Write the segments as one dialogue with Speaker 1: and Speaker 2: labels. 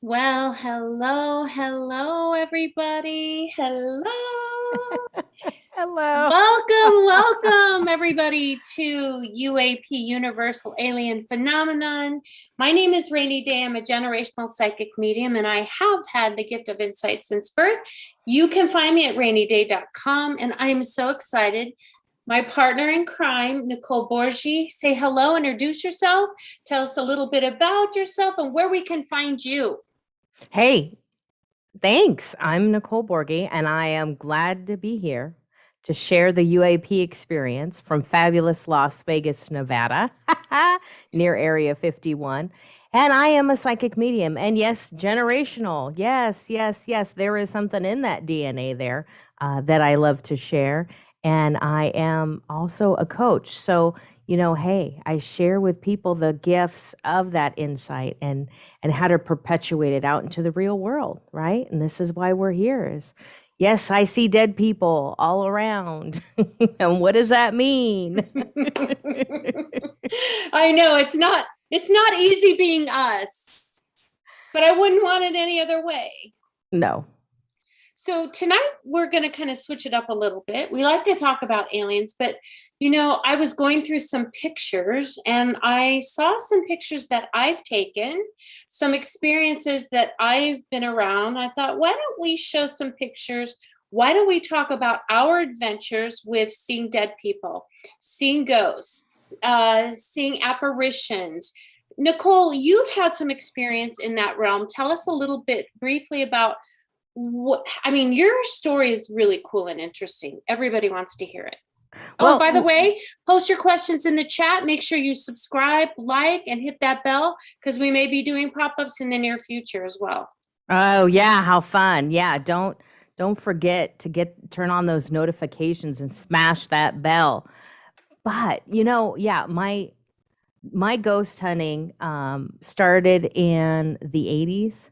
Speaker 1: Well, hello, everybody. Hello.
Speaker 2: Hello.
Speaker 1: Welcome, everybody, to UAP, Universal Alien Phenomenon. My name is Rainy Day. I'm a generational psychic medium, and I have had the gift of insight since birth. You can find me at rainyday.com, and I am so excited. My partner in crime, Nicole Borgi, say hello, introduce yourself, tell us a little bit about yourself and where we can find you.
Speaker 2: Hey, thanks. I'm Nicole Borgi, and I am glad to be here to share the UAP experience from fabulous Las Vegas, Nevada, near Area 51. And I am a psychic medium. And yes, generational. Yes. There is something in that DNA there that I love to share. And I am also a coach. So, hey, I share with people the gifts of that insight and how to perpetuate it out into the real world, right? And this is why we're here is, yes, I see dead people all around. And what does that mean?
Speaker 1: I know it's not easy being us, but I wouldn't want it any other way.
Speaker 2: No.
Speaker 1: So tonight we're going to kind of switch it up a little bit. We like to talk about aliens, but I was going through some pictures and I saw some pictures that I've taken, some experiences that I've been around. I thought, why don't we show some pictures? Why don't we talk about our adventures with seeing dead people, seeing ghosts, seeing apparitions? Nicole, you've had some experience in that realm. Tell us a little bit briefly about your story is really cool and interesting. Everybody wants to hear it. Well, by the way, post your questions in the chat. Make sure you subscribe, like, and hit that bell because we may be doing pop-ups in the near future as well.
Speaker 2: Oh, yeah. How fun. Yeah. Don't forget to turn on those notifications and smash that bell. But, my ghost hunting started in the 80s.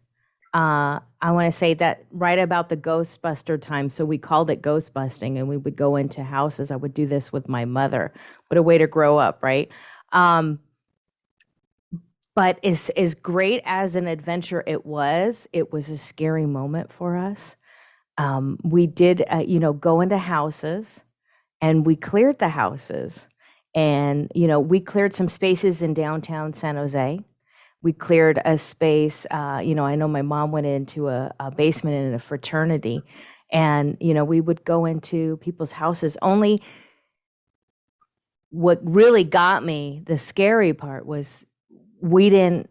Speaker 2: I want to say that right about the Ghostbuster time. So we called it ghost busting and we would go into houses. I would do this with my mother. What a way to grow up, right? But as great as an adventure it was a scary moment for us. We did, go into houses, and we cleared the houses. And, we cleared some spaces in downtown San Jose. We cleared a space, I know my mom went into a basement in a fraternity. And, we would go into people's houses. Only what really got me, the scary part, was we didn't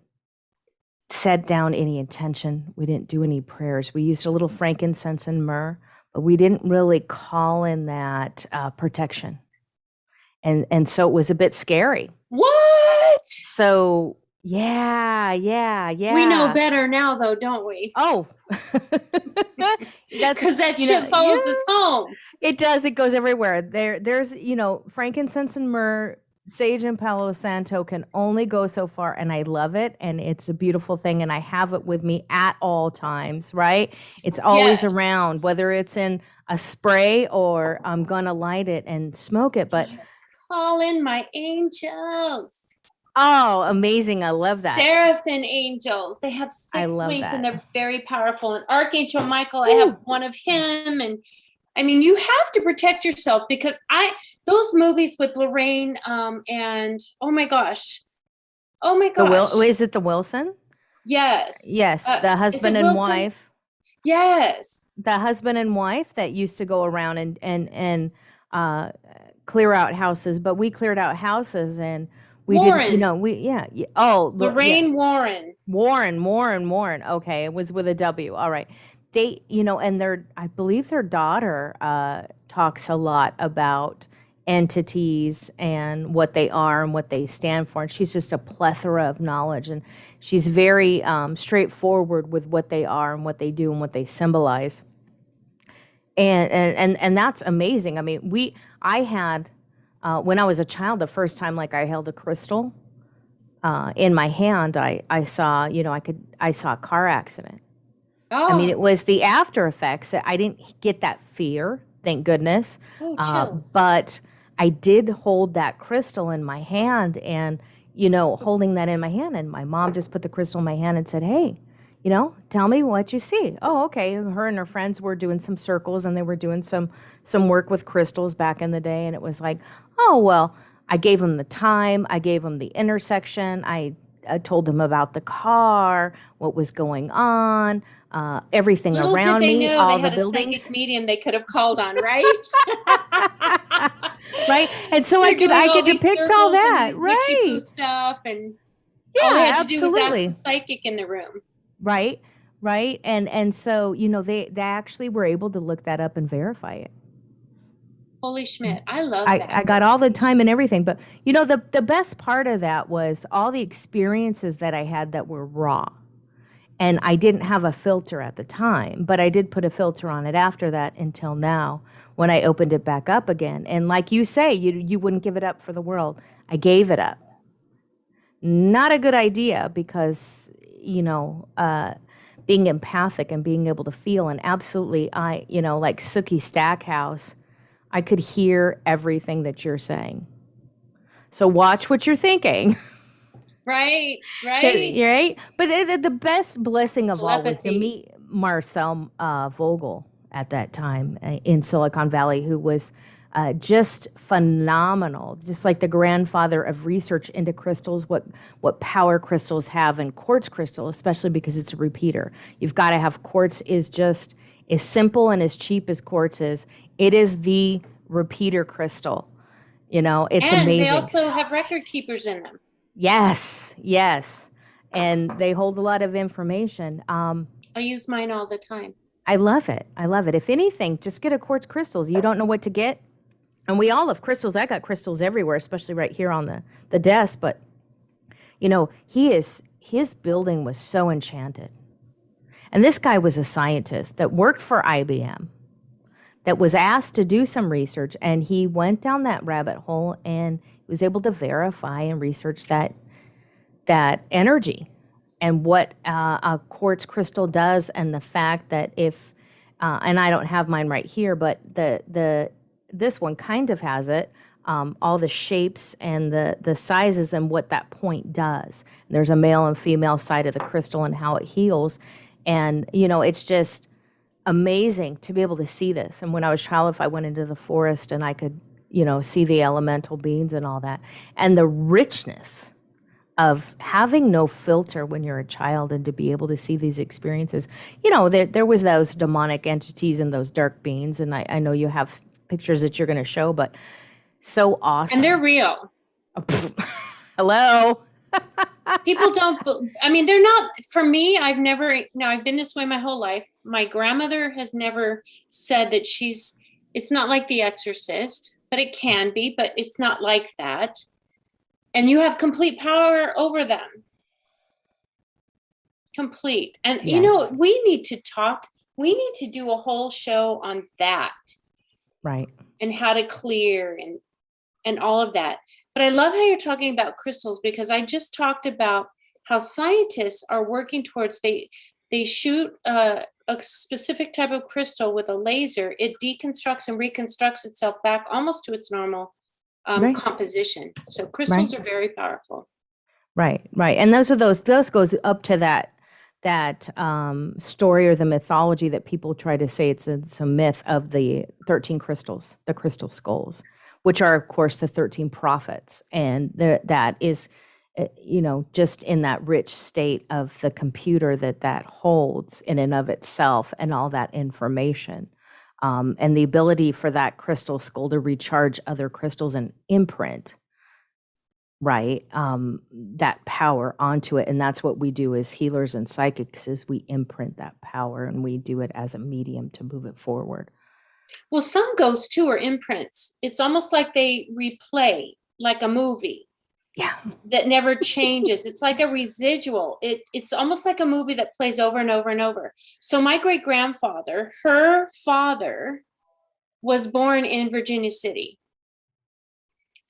Speaker 2: set down any intention. We didn't do any prayers. We used a little frankincense and myrrh, but we didn't really call in that protection. And so it was a bit scary.
Speaker 1: What?
Speaker 2: So yeah.
Speaker 1: We know better now, though, don't we?
Speaker 2: Oh,
Speaker 1: that's because that shit follows us home.
Speaker 2: It does. It goes everywhere. There's frankincense and myrrh, sage and Palo Santo can only go so far, and I love it, and it's a beautiful thing, and I have it with me at all times, right? It's always around, whether it's in a spray or I'm gonna light it and smoke it. But
Speaker 1: call in my angels.
Speaker 2: Oh, amazing. I love that.
Speaker 1: Seraphim angels. They have 6 wings and they're very powerful. And Archangel Michael, I have one of him. And I mean, you have to protect yourself, because those movies with Lorraine and oh my gosh.
Speaker 2: Is it the Wilson?
Speaker 1: Yes.
Speaker 2: Yes. The husband and wife.
Speaker 1: Yes.
Speaker 2: The husband and wife that used to go around and clear out houses, but we cleared out houses and we
Speaker 1: Warren.
Speaker 2: didn't, Oh,
Speaker 1: Lorraine
Speaker 2: Warren. Okay. It was with a W. All right. They, and I believe their daughter talks a lot about entities and what they are and what they stand for. And she's just a plethora of knowledge. And she's very straightforward with what they are and what they do and what they symbolize. And that's amazing. I mean, I had, when I was a child, the first time I held a crystal in my hand, I saw, I saw a car accident.
Speaker 1: Oh.
Speaker 2: I mean, it was the after effects. I didn't get that fear, thank goodness. But I did hold that crystal in my hand, and, holding that in my hand, and my mom just put the crystal in my hand and said, hey, tell me what you see. Oh, okay. Her and her friends were doing some circles, and they were doing some work with crystals back in the day. And it was like, oh, well, I gave them the time. I gave them the intersection. I told them about the car, what was going on, everything around me, all the buildings.
Speaker 1: Psychic medium they could have called on, right?
Speaker 2: Right. And so I could depict all that, right?
Speaker 1: Stuff, and
Speaker 2: yeah,
Speaker 1: all they had to
Speaker 2: absolutely.
Speaker 1: do was ask the psychic in the room.
Speaker 2: Right. And so, they actually were able to look that up and verify it.
Speaker 1: Holy Schmidt. I love that.
Speaker 2: I got all the time and everything. But, the best part of that was all the experiences that I had that were raw. And I didn't have a filter at the time, but I did put a filter on it after that until now when I opened it back up again. And like you say, you wouldn't give it up for the world. I gave it up. Not a good idea, because, being empathic and being able to feel, and absolutely, like Sookie Stackhouse, I could hear everything that you're saying. So watch what you're thinking.
Speaker 1: Right.
Speaker 2: Right. But the best blessing of all was to meet Marcel Vogel at that time in Silicon Valley, who was just phenomenal, just like the grandfather of research into crystals, what power crystals have, and quartz crystal, especially because it's a repeater. You've got to have quartz is just as simple and as cheap as quartz is. It is the repeater crystal. It's amazing.
Speaker 1: And they also have record keepers in them.
Speaker 2: Yes. And they hold a lot of information.
Speaker 1: I use mine all the time.
Speaker 2: I love it. If anything, just get a quartz crystals. You don't know what to get. And we all have crystals. I got crystals everywhere, especially right here on the desk. But, his building was so enchanted. And this guy was a scientist that worked for IBM, that was asked to do some research. And he went down that rabbit hole and was able to verify and research that energy and what a quartz crystal does, and the fact that if, and I don't have mine right here, but this one kind of has it, all the shapes and the sizes and what that point does. And there's a male and female side of the crystal and how it heals. And, it's just amazing to be able to see this. And when I was a child, if I went into the forest and I could, see the elemental beings and all that, and the richness of having no filter when you're a child and to be able to see these experiences. There was those demonic entities and those dark beings, and I know you have pictures that you're going to show, but so awesome.
Speaker 1: And they're real.
Speaker 2: Hello.
Speaker 1: People don't, they're not, for me, I've been this way my whole life. My grandmother has never said that it's not like The Exorcist, but it can be, but it's not like that. And you have complete power over them. Complete. And,
Speaker 2: Yes.
Speaker 1: we need to do a whole show on that.
Speaker 2: Right.
Speaker 1: And how to clear and all of that. But I love how you're talking about crystals, because I just talked about how scientists are working towards, they shoot a specific type of crystal with a laser. It deconstructs and reconstructs itself back almost to its normal
Speaker 2: Right.
Speaker 1: composition. So crystals are very powerful.
Speaker 2: Right. And those goes up to that story or the mythology that people try to say it's a myth of the 13 crystals, the crystal skulls, which are, of course, the 13 prophets. And that is, just in that rich state of the computer that holds in and of itself and all that information. And the ability for that crystal skull to recharge other crystals and imprint, right, that power onto it. And that's what we do as healers and psychics, is we imprint that power, and we do it as a medium to move it forward.
Speaker 1: Well, some ghosts too are imprints. It's almost like they replay, like a movie.
Speaker 2: Yeah.
Speaker 1: That never changes. It's like a residual. It's almost like a movie that plays over and over and over. So my great grandfather, her father, was born in Virginia City.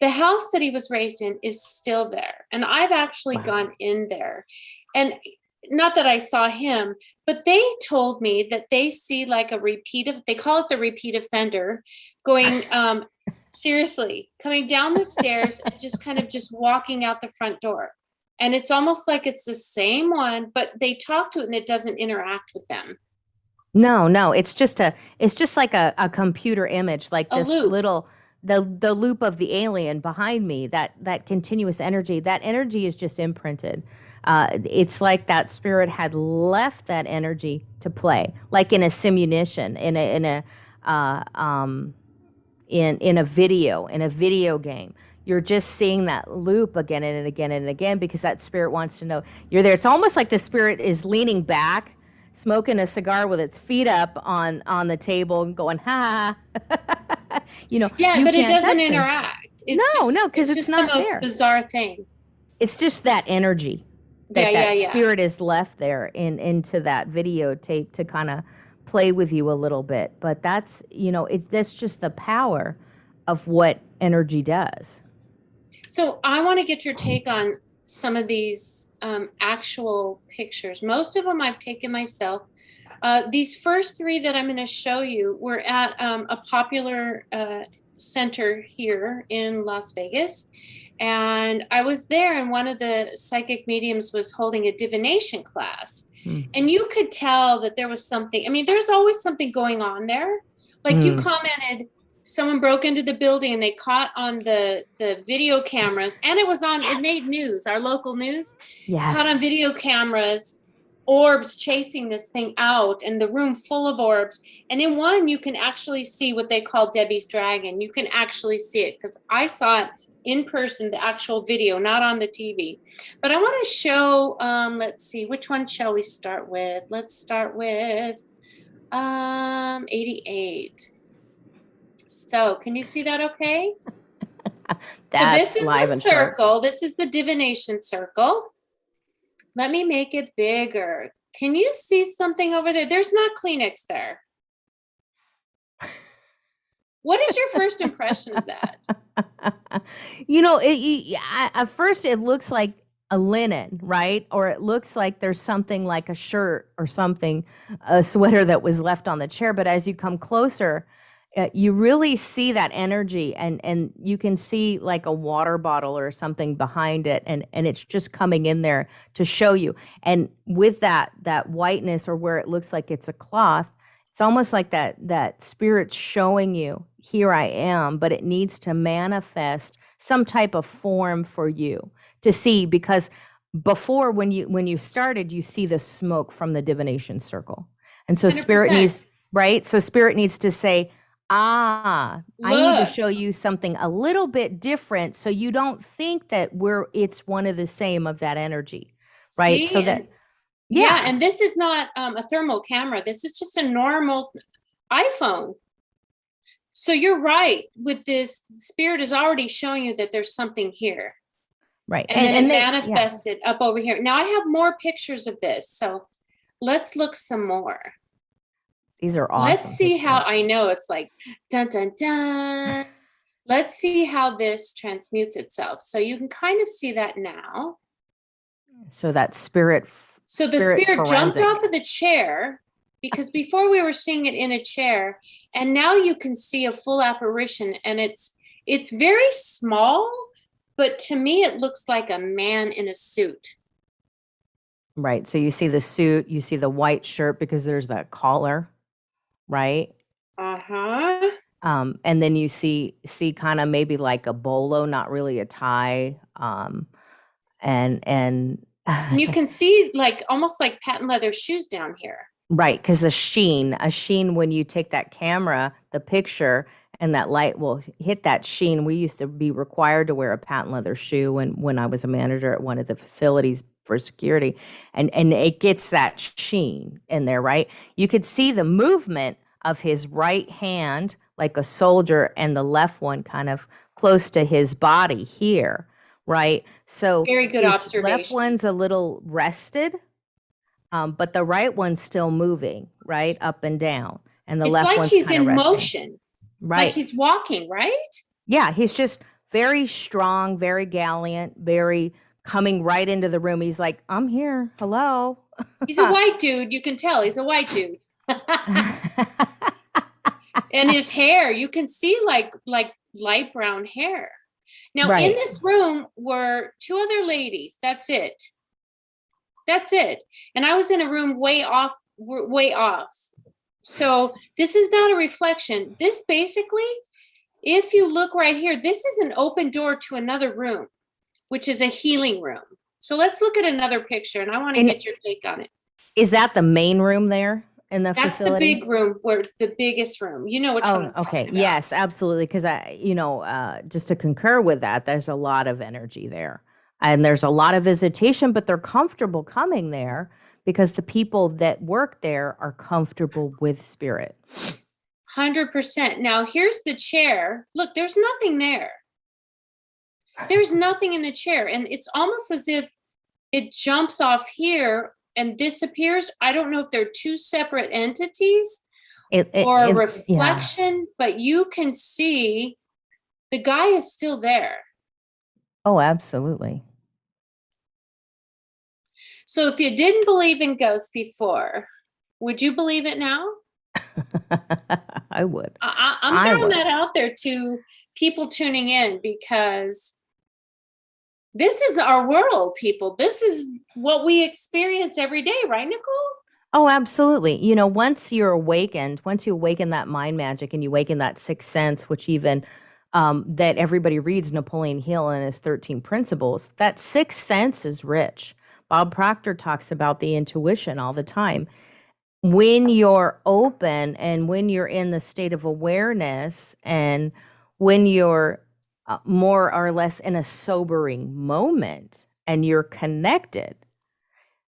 Speaker 1: The house that he was raised in is still there. And I've actually gone in there. And not that I saw him, but they told me that they see like they call it the repeat offender, going, seriously, coming down the stairs and just walking out the front door. And it's almost like it's the same one, but they talk to it and it doesn't interact with them.
Speaker 2: No, it's just like a computer image, like
Speaker 1: A
Speaker 2: this
Speaker 1: loop.
Speaker 2: little, the loop of the alien behind me, that continuous energy. That energy is just imprinted. It's like that spirit had left that energy to play, like in a simunition, in a video game. You're just seeing that loop again and again and again, because that spirit wants to know you're there. It's almost like the spirit is leaning back, smoking a cigar with its feet up on the table and going, ha.
Speaker 1: Yeah, but it doesn't interact.
Speaker 2: No, because it's not
Speaker 1: the most
Speaker 2: there.
Speaker 1: Bizarre thing.
Speaker 2: It's just that energy that spirit is left there into that videotape to kind of play with you a little bit. But that's, that's just the power of what energy does.
Speaker 1: So I want to get your take on some of these actual pictures. Most of them I've taken myself. These first three that I'm going to show you were at a popular center here in Las Vegas. And I was there, and one of the psychic mediums was holding a divination class. And you could tell that there was something. There's always something going on there. Like you commented, someone broke into the building and they caught on the video cameras, and it was on, it made news, our local news, caught on video cameras, orbs chasing this thing out, and the room full of orbs. And in one, you can actually see what they call Debbie's Dragon. You can actually see it, because I saw it in person, the actual video, not on the TV. But I want to show, let's see, which one shall we start with? Let's start with 88. So can you see that okay?
Speaker 2: That's
Speaker 1: so this is
Speaker 2: live
Speaker 1: the
Speaker 2: and sharp.
Speaker 1: circle. This is the divination circle. Let me make it bigger. Can you see something over there? There's not Kleenex there. What is your first impression of that?
Speaker 2: At first it looks like a linen, right? Or it looks like there's something like a shirt or something, a sweater that was left on the chair. But as you come closer, you really see that energy, and you can see like a water bottle or something behind it, and it's just coming in there to show you. And with that whiteness, or where it looks like it's a cloth, it's almost like that spirit's showing you, here I am, but it needs to manifest some type of form for you to see. Because before, when you started, you see the smoke from the divination circle, and so
Speaker 1: 100%.
Speaker 2: spirit needs, right? So spirit needs to say, I need to
Speaker 1: Look.
Speaker 2: show you something a little bit different, so you don't think that it's one of the same of that energy, right?
Speaker 1: See?
Speaker 2: So that,
Speaker 1: Yeah,
Speaker 2: yeah,
Speaker 1: and this is not a thermal camera. This is just a normal iPhone. So you're right. With this, spirit is already showing you that there's something here.
Speaker 2: right.
Speaker 1: And then it
Speaker 2: yeah.
Speaker 1: manifested up over here. Now I have more pictures of this. So let's look some more.
Speaker 2: These are awesome.
Speaker 1: Let's see how,
Speaker 2: pictures.
Speaker 1: I know it's like, dun, dun, dun. Let's see how this transmutes itself. So you can kind of see that now.
Speaker 2: So that spirit.
Speaker 1: So the spirit jumped
Speaker 2: forensic.
Speaker 1: off of the chair, because before we were seeing it in a chair, and now you can see a full apparition, and it's very small, but to me it looks like a man in a suit.
Speaker 2: Right. So you see the suit, you see the white shirt because there's that collar, right?
Speaker 1: Uh-huh.
Speaker 2: And then you see kind of maybe like a bolo, not really a tie. And
Speaker 1: you can see like almost like patent leather shoes down here.
Speaker 2: Right, because a sheen, when you take that camera, the picture, and that light will hit that sheen. We used to be required to wear a patent leather shoe when I was a manager at one of the facilities for security, and it gets that sheen in there, right? You could see the movement of his right hand like a soldier, and the left one kind of close to his body here, right? So
Speaker 1: very good
Speaker 2: his
Speaker 1: observation.
Speaker 2: Left one's a little rested. But the right one's still moving, right, up and down, and the left one's
Speaker 1: he's
Speaker 2: kind of
Speaker 1: in
Speaker 2: resting.
Speaker 1: motion,
Speaker 2: Right?
Speaker 1: like he's walking, right?
Speaker 2: Yeah, he's just very strong, very gallant, very coming right into the room. He's like, "I'm here. Hello."
Speaker 1: He's a white dude. You can tell he's a white dude. And his hair, you can see like light brown hair. Now,
Speaker 2: Right.
Speaker 1: in this room were two other ladies. That's it. And I was in a room way off. So this is not a reflection. This basically, if you look right here, this is an open door to another room, which is a healing room. So let's look at another picture, and I want to get your take on it.
Speaker 2: Is that the main room there in the
Speaker 1: That's
Speaker 2: facility?
Speaker 1: the big room, where the biggest room. You know which one I'm talking about.
Speaker 2: Yes, absolutely. Because just to concur with that, there's a lot of energy there. And there's a lot of visitation, but they're comfortable coming there because the people that work there are comfortable with spirit.
Speaker 1: 100%. Now, here's the chair. Look, there's nothing there. There's nothing in the chair. And it's almost as if it jumps off here and disappears. I don't know if they're two separate entities or a reflection, but you can see the guy is still there.
Speaker 2: Oh, absolutely.
Speaker 1: So if you didn't believe in ghosts before, would you believe it now?
Speaker 2: I would.
Speaker 1: I'm throwing that out there to people tuning in, because this is our world, people. This is what we experience every day, right, Nicole?
Speaker 2: Oh, absolutely. Once you awaken that mind magic and you awaken that sixth sense, which even that everybody reads Napoleon Hill and his 13 principles, that sixth sense is rich. Bob Proctor talks about the intuition all the time. When you're open and when you're in the state of awareness and when you're more or less in a sobering moment and you're connected,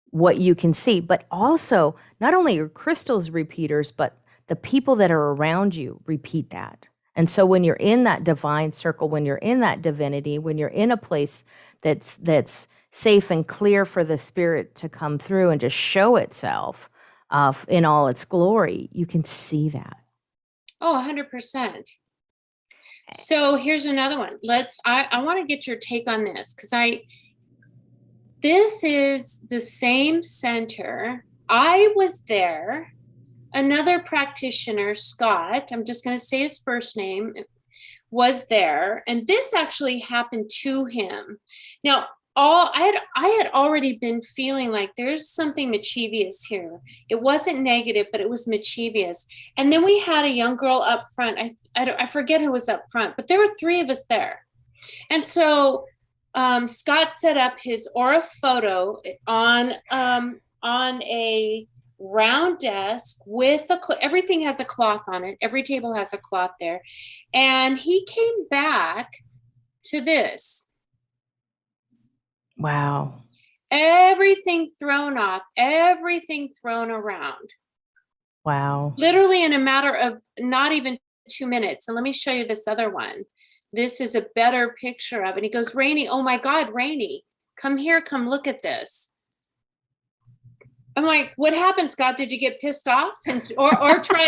Speaker 2: what you can see, but also not only your crystals repeaters, but the people that are around you repeat that. And so when you're in that divine circle, when you're in that divinity, when you're in a place that's safe and clear for the spirit to come through and just show itself in all its glory, you can see that.
Speaker 1: Oh, 100%. So here's another one. I want to get your take on this, because this is the same center. I was there another practitioner, Scott, I'm just going to say his first name, was there, and this actually happened to him. Now, I had already been feeling like there's something mischievous here. It wasn't negative, but it was mischievous. And then we had a young girl up front. I forget who was up front, but there were three of us there. And so Scott set up his aura photo on a round desk with everything has a cloth on it. Every table has a cloth there. And he came back to this.
Speaker 2: Wow.
Speaker 1: Everything thrown off, everything thrown around.
Speaker 2: Wow.
Speaker 1: Literally in a matter of not even 2 minutes. And let me show you this other one. This is a better picture of it. He goes, Rainey, oh my God, Rainey, come here, come look at this. I'm like, what happened, Scott? Did you get pissed off or try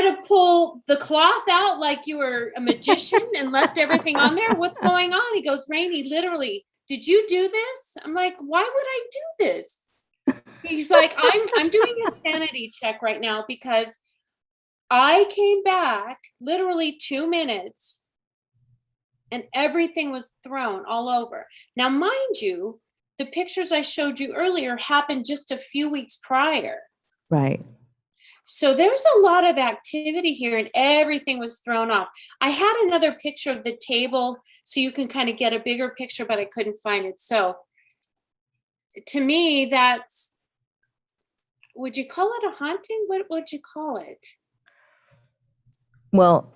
Speaker 1: to pull the cloth out like you were a magician and left everything on there? What's going on? He goes, Rainey, literally, did you do this? I'm like, why would I do this? He's like, I'm doing a sanity check right now because I came back literally 2 minutes and everything was thrown all over. Now, mind you, the pictures I showed you earlier happened just a few weeks prior.
Speaker 2: Right.
Speaker 1: So there's a lot of activity here and everything was thrown off. I had another picture of the table so you can kind of get a bigger picture, but I couldn't find it. So to me, that's, would you call it a haunting? What would you call it?
Speaker 2: Well,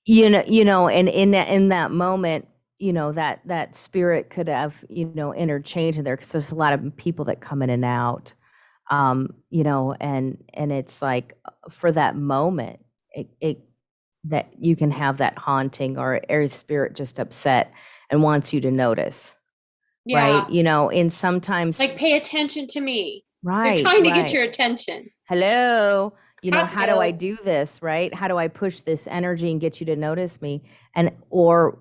Speaker 2: you know, and in that moment, that spirit could have, interchanged in there because there's a lot of people that come in and out, and it's like for that moment, it that you can have that haunting or a spirit just upset and wants you to notice,
Speaker 1: Yeah.
Speaker 2: right? And sometimes
Speaker 1: Like, pay attention to me.
Speaker 2: right,
Speaker 1: They're trying to
Speaker 2: right.
Speaker 1: get your attention.
Speaker 2: Hello, how do I
Speaker 1: Cocktails.
Speaker 2: do this, right? How do I push this energy and get you to notice me? Or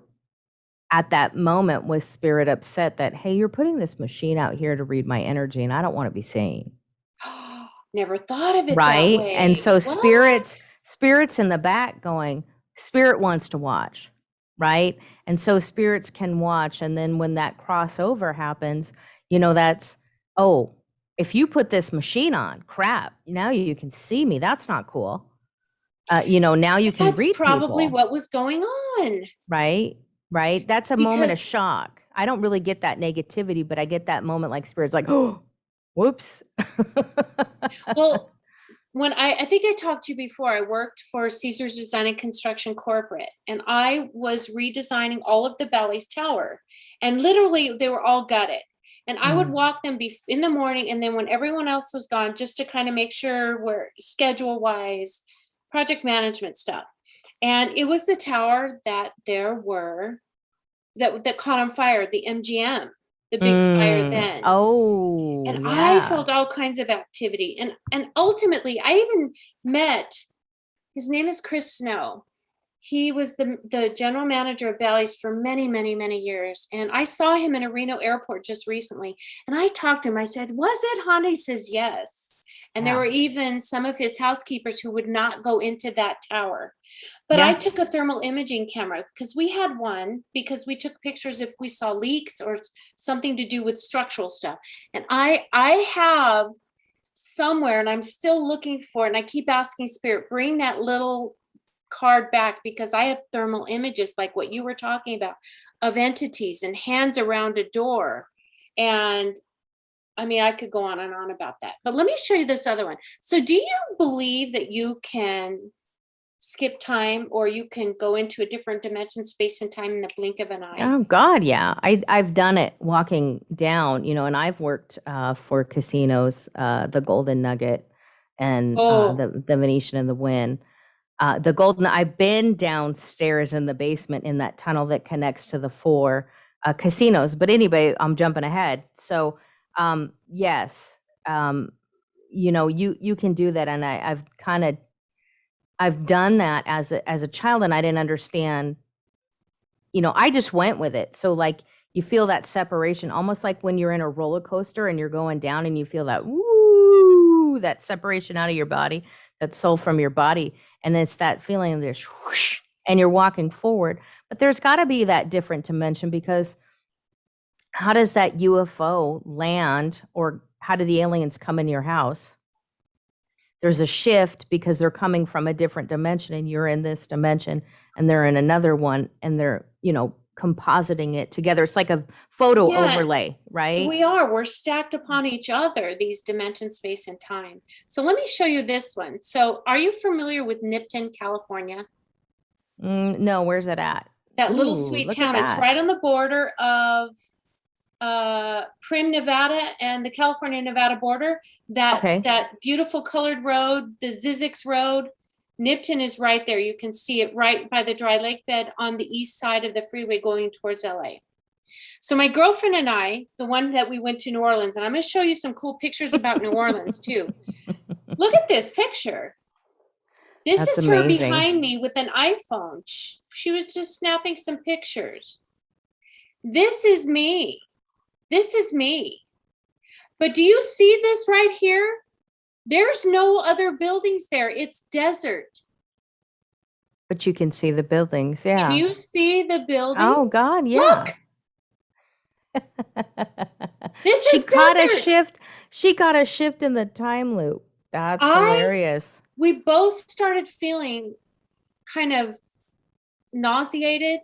Speaker 2: at that moment was spirit upset that, hey, you're putting this machine out here to read my energy and I don't want to be seen.
Speaker 1: Never thought of it that
Speaker 2: Right.
Speaker 1: way.
Speaker 2: And so
Speaker 1: What?
Speaker 2: spirits in the back going, spirit wants to watch. Right. And so spirits can watch. And then when that crossover happens, that's, oh, if you put this machine on, crap, now you can see me. That's not cool. Now you can read
Speaker 1: That's probably
Speaker 2: people.
Speaker 1: what was going on.
Speaker 2: Right. Right. That's a moment of
Speaker 1: Because-
Speaker 2: shock. I don't really get that negativity, but I get that moment like spirits like, oh, whoops.
Speaker 1: Well, when I think I talked to you before, I worked for Caesars Design and Construction Corporate, and I was redesigning all of the Bally's Tower, and literally they were all gutted. And I would walk them in the morning, and then when everyone else was gone, just to kind of make sure we're schedule-wise, project management stuff. And it was the tower that there were that caught on fire, the MGM, the big fire then.
Speaker 2: Oh,
Speaker 1: and
Speaker 2: yeah.
Speaker 1: I felt all kinds of activity. And ultimately, I even met, his name is Chris Snow. He was the general manager of Bally's for many, many, many years. And I saw him in a Reno airport just recently. And I talked to him. I said, was it haunted? He says, yes. And there were even some of his housekeepers who would not go into that tower. But I took a thermal imaging camera because we had one, because we took pictures if we saw leaks or something to do with structural stuff. And I have somewhere, and I'm still looking for it, and I keep asking Spirit, bring that little card back, because I have thermal images like what you were talking about of entities and hands around a door. And I mean, I could go on and on about that, but let me show you this other one. So do you believe that you can skip time, or you can go into a different dimension, space and time in the blink of an eye?
Speaker 2: Oh God, yeah. I've done it walking down, and I've worked for casinos, the Golden Nugget and the Venetian and the Wynn. I've been downstairs in the basement in that tunnel that connects to the 4 casinos. But anyway, I'm jumping ahead. So yes, you can do that. And I've done that as a child, and I didn't understand, I just went with it. So like you feel that separation, almost like when you're in a roller coaster and you're going down and you feel that, woo, whoo, that separation out of your body, that soul from your body. And it's that feeling of this whoosh, and you're walking forward. But there's got to be that different dimension, because how does that UFO land, or how do the aliens come in your house? There's a shift because they're coming from a different dimension, and you're in this dimension and they're in another one, and they're, compositing it together. It's like a photo overlay, right?
Speaker 1: We're stacked upon each other, these dimension, space, and time. So let me show you this one. So are you familiar with Nipton, California?
Speaker 2: No, where's it at?
Speaker 1: That little sweet town. It's right on the border of Prim, Nevada, and the California-Nevada border. That beautiful colored road, the Zizix Road. Nipton is right there. You can see it right by the dry lake bed on the east side of the freeway going towards LA. So my girlfriend and I, the one that we went to New Orleans, and I'm going to show you some cool pictures about New Orleans too. Look at this picture. That's amazing. Her behind me with an iPhone. She was just snapping some pictures. This is me. This is me. But do you see this right here? There's no other buildings there. It's desert.
Speaker 2: But you can see the buildings, yeah.
Speaker 1: Can you see the buildings?
Speaker 2: Oh, God, yeah.
Speaker 1: Look! This is desert.
Speaker 2: She got a shift in the time loop. That's hilarious.
Speaker 1: We both started feeling kind of nauseated,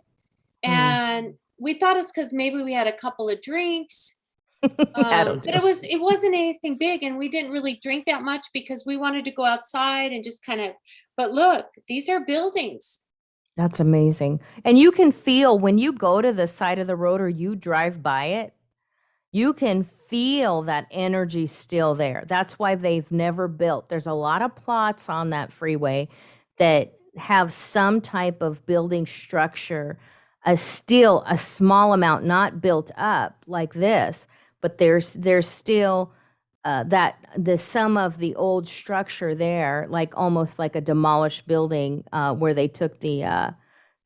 Speaker 1: and we thought it's because maybe we had a couple of drinks. But it wasn't anything big, and we didn't really drink that much because we wanted to go outside and just kind of, but look, these are buildings.
Speaker 2: That's amazing. And you can feel when you go to the side of the road or you drive by it, you can feel that energy still there. That's why they've never built. There's a lot of plots on that freeway that have some type of building structure, still a small amount, not built up like this, but there's still that the sum of the old structure there, like almost like a demolished building where they took the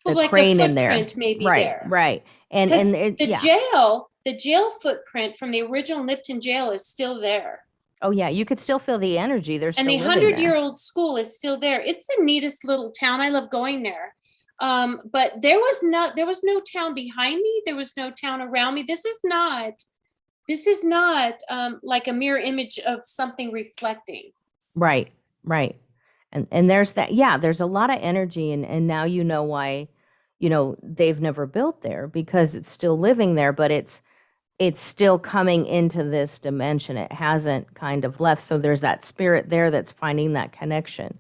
Speaker 1: like
Speaker 2: crane
Speaker 1: the
Speaker 2: in there.
Speaker 1: Maybe
Speaker 2: right,
Speaker 1: there.
Speaker 2: Right. And
Speaker 1: the jail footprint from the original Nipton jail is still there.
Speaker 2: Oh yeah, you could still feel the energy. There's
Speaker 1: and the 100-year-old school is still there. It's the neatest little town. I love going there. But there was no town behind me. There was no town around me. This is not like a mirror image of something reflecting. Right.
Speaker 2: And there's that, yeah, there's a lot of energy, and now you know why, they've never built there, because it's still living there, but it's still coming into this dimension. It hasn't kind of left. So there's that spirit there that's finding that connection.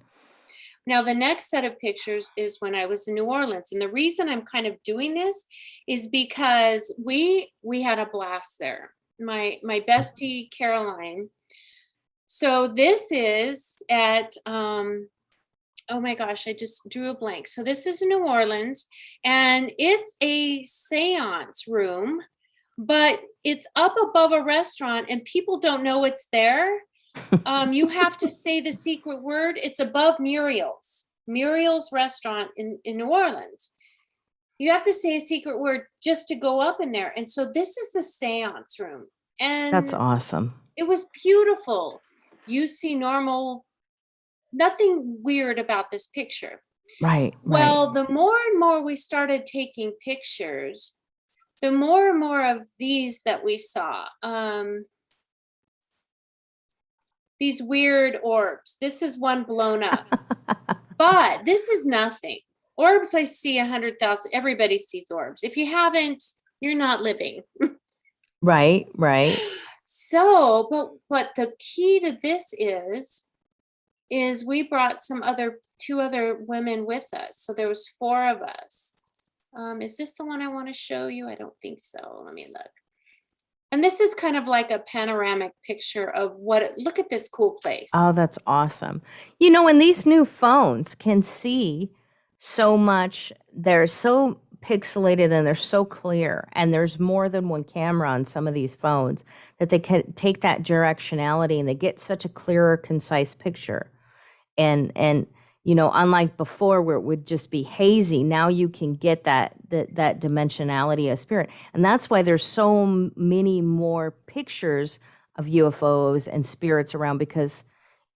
Speaker 1: Now, the next set of pictures is when I was in New Orleans. And the reason I'm kind of doing this is because we had a blast there. My bestie, Caroline. So this is at, oh my gosh, I just drew a blank. So this is New Orleans, and it's a seance room, but it's up above a restaurant and people don't know it's there. You have to say the secret word. It's above Muriel's restaurant in New Orleans. You have to say a secret word just to go up in there. And so this is the seance room. And
Speaker 2: that's awesome.
Speaker 1: It was beautiful. You see normal, nothing weird about this picture.
Speaker 2: Right.
Speaker 1: Well, the more and more we started taking pictures, the more and more of these that we saw. These weird orbs. This is one blown up. But this is nothing. Orbs, I see 100,000. Everybody sees orbs. If you haven't, you're not living.
Speaker 2: Right.
Speaker 1: So, but the key to this is we brought two other women with us. So there was 4 of us. Is this the one I want to show you? I don't think so. Let me look. And this is kind of like a panoramic picture of look at this cool place.
Speaker 2: Oh, that's awesome. And these new phones can see so much. They're so pixelated and they're so clear, and there's more than one camera on some of these phones, that they can take that directionality and they get such a clearer, concise picture. And unlike before where it would just be hazy, now you can get that dimensionality of spirit. And that's why there's so many more pictures of UFOs and spirits around because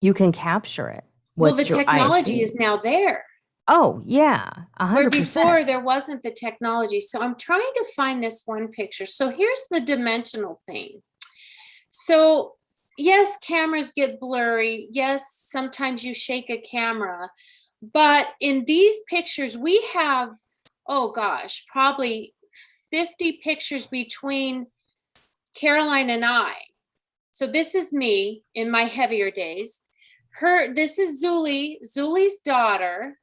Speaker 2: you can capture it
Speaker 1: Well, the
Speaker 2: with your
Speaker 1: technology
Speaker 2: IC.
Speaker 1: is now there.
Speaker 2: Oh, yeah,
Speaker 1: Where
Speaker 2: 100%.
Speaker 1: before there wasn't the technology. So I'm trying to find this one picture. So here's the dimensional thing. So yes, cameras get blurry. Yes, sometimes you shake a camera. But in these pictures, we have, oh gosh, probably 50 pictures between Caroline and I. So this is me in my heavier days. This is Zuli's daughter,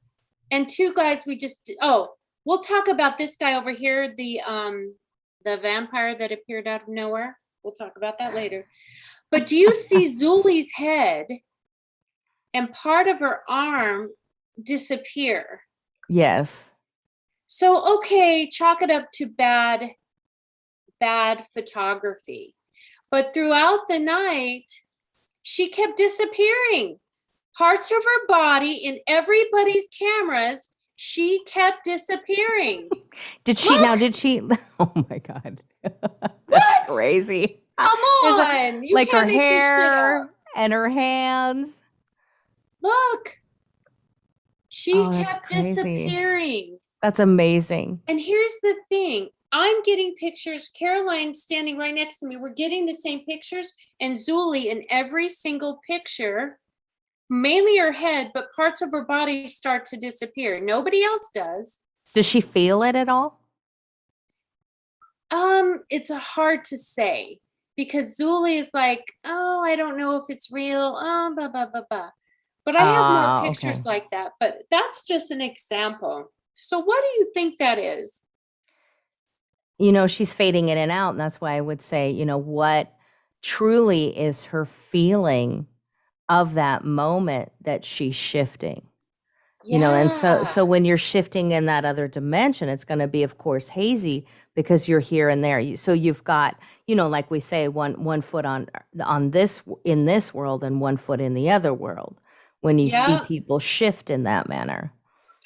Speaker 1: and two guys we'll talk about this guy over here, the vampire that appeared out of nowhere. We'll talk about that later. But do you see Zuli's head and part of her arm disappear?
Speaker 2: Yes.
Speaker 1: So, okay, chalk it up to bad photography. But throughout the night, she kept disappearing. Parts of her body in everybody's cameras, she kept disappearing.
Speaker 2: Did she, oh my God. That's
Speaker 1: What?
Speaker 2: crazy.
Speaker 1: Come on. You
Speaker 2: like her
Speaker 1: can't make this shit
Speaker 2: hair
Speaker 1: up.
Speaker 2: and her hands.
Speaker 1: Look. She
Speaker 2: that's
Speaker 1: kept
Speaker 2: crazy.
Speaker 1: disappearing.
Speaker 2: That's amazing.
Speaker 1: And here's the thing. I'm getting pictures. Caroline's standing right next to me. We're getting the same pictures. And Zuli in every single picture, mainly her head, but parts of her body start to disappear. Nobody else does.
Speaker 2: Does she feel it at all?
Speaker 1: It's hard to say because Zuli is like, oh, I don't know if it's real. Oh, blah, blah, blah, blah. But I have more pictures like that. But that's just an example. So what do you think that is?
Speaker 2: You know, she's fading in and out. And that's why I would say, you know, what truly is her feeling of that moment that she's shifting? You know, and so when you're shifting in that other dimension, it's going to be, of course, hazy because you're here and there. So you've got, you know, like we say, one foot on this in this world and 1 foot in the other world. When you see people shift in that manner.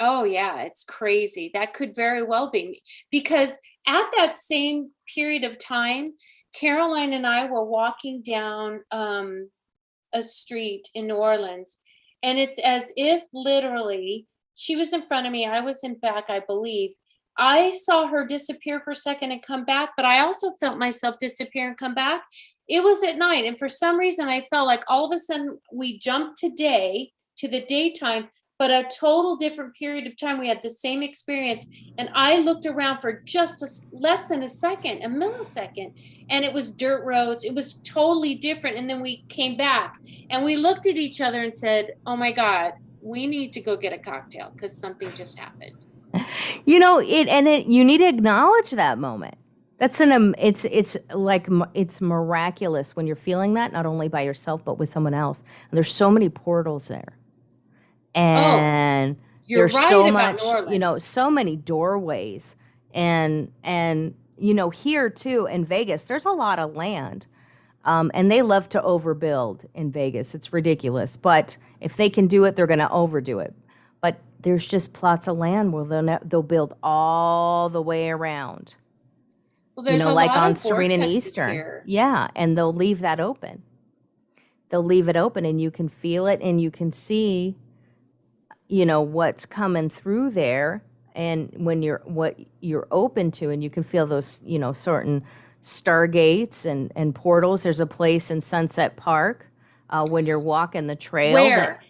Speaker 1: Oh yeah, it's crazy. That could very well be because at that same period of time, Caroline and I were walking down a street in New Orleans. And it's as if literally she was in front of me. I was in back, I believe. I saw her disappear for a second and come back, but I also felt myself disappear and come back. It was at night. And for some reason, I felt like all of a sudden we jumped to the daytime, but a total different period of time. We had the same experience. And I looked around for just less than a second, a millisecond. And it was dirt roads. It was totally different. And then we came back and we looked at each other and said, oh my God, we need to go get a cocktail because something just happened.
Speaker 2: You know, you need to acknowledge that moment. That's it's miraculous when you're feeling that, not only by yourself, but with someone else. And there's so many portals there. And there's
Speaker 1: right
Speaker 2: so
Speaker 1: about
Speaker 2: much,
Speaker 1: New Orleans.
Speaker 2: you know, so many doorways. And you know, here too in Vegas, there's a lot of land. And they love to overbuild in Vegas. It's ridiculous. But if they can do it, they're going to overdo it. But there's just plots of land where they'll build all the way around.
Speaker 1: Well, there's
Speaker 2: like on
Speaker 1: Serena
Speaker 2: and Eastern. Here. Yeah, and they'll leave that open. They'll leave it open and you can feel it and you can see, you know, what's coming through there. And what you're open to, and you can feel those, you know, certain stargates and portals. There's a place in Sunset Park when you're walking the trail.
Speaker 1: Where?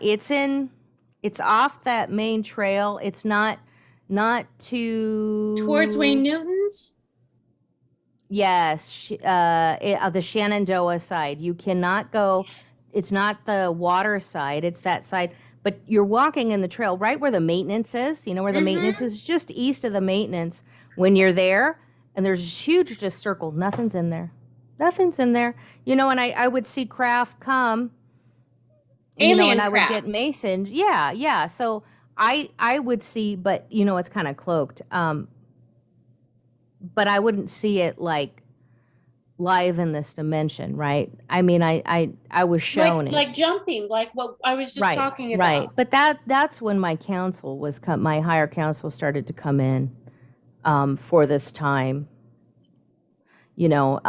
Speaker 2: It's off that main trail. It's not
Speaker 1: towards Wayne Newton's.
Speaker 2: Yes, the Shenandoah side. You cannot go. Yes. It's not the water side. It's that side. But you're walking in the trail right where the maintenance is. You know where the maintenance is? Just east of the maintenance. When you're there, and there's a huge just circle. Nothing's in there. Nothing's in there. You know, and I would see craft come.
Speaker 1: Alien
Speaker 2: and I
Speaker 1: craft.
Speaker 2: Would get masoned. Yeah. So I would see, but you know, it's kind of cloaked. But I wouldn't see it like live in this dimension, right? I mean, I was shown it.
Speaker 1: Like jumping, like what I was just talking about.
Speaker 2: Right. But that's when my counsel my higher counsel started to come in for this time. You know,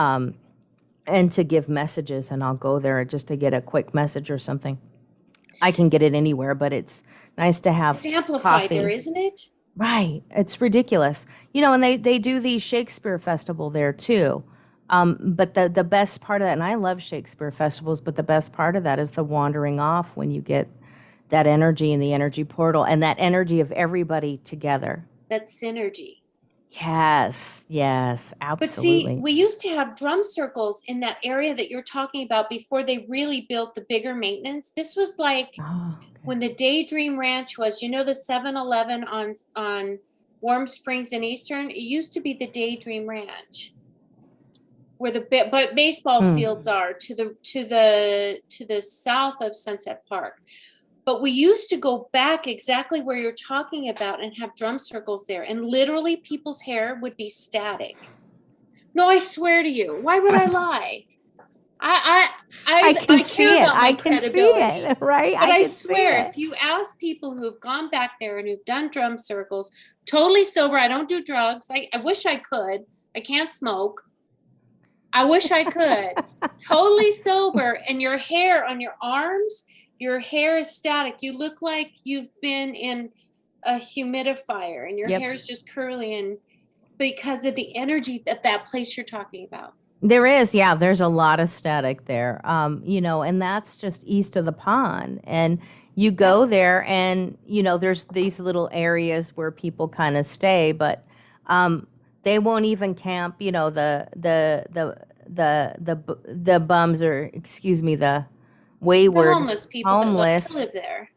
Speaker 2: and to give messages, and I'll go there just to get a quick message or something. I can get it anywhere, but it's nice to have
Speaker 1: It's amplified
Speaker 2: coffee.
Speaker 1: there, isn't it?
Speaker 2: Right. It's ridiculous. And they do the Shakespeare Festival there too. But the best part of that, and I love Shakespeare festivals, but the best part of that is the wandering off when you get that energy in the energy portal and that energy of everybody together.
Speaker 1: That synergy.
Speaker 2: Yes, absolutely.
Speaker 1: But see, we used to have drum circles in that area that you're talking about before they really built the bigger maintenance. This was like when the Daydream Ranch was, the 7-Eleven on Warm Springs and Eastern. It used to be the Daydream Ranch, where the baseball fields are to the south of Sunset Park. But we used to go back exactly where you're talking about and have drum circles there. And literally people's hair would be static. No, I swear to you. Why would I lie? I
Speaker 2: can see it. I can see it, right?
Speaker 1: But I swear, if you ask people who have gone back there and who've done drum circles, totally sober, I don't do drugs. I wish I could. I can't smoke. I wish I could. Totally sober. And your hair on your arms, your hair is static. You look like you've been in a humidifier and your hair is just curly, and because of the energy that place you're talking about.
Speaker 2: There is, there's a lot of static there. And that's just east of the pond. And you go there and, there's these little areas where people kind of stay, but they won't even camp, the bums, or the wayward
Speaker 1: homeless people that love to live there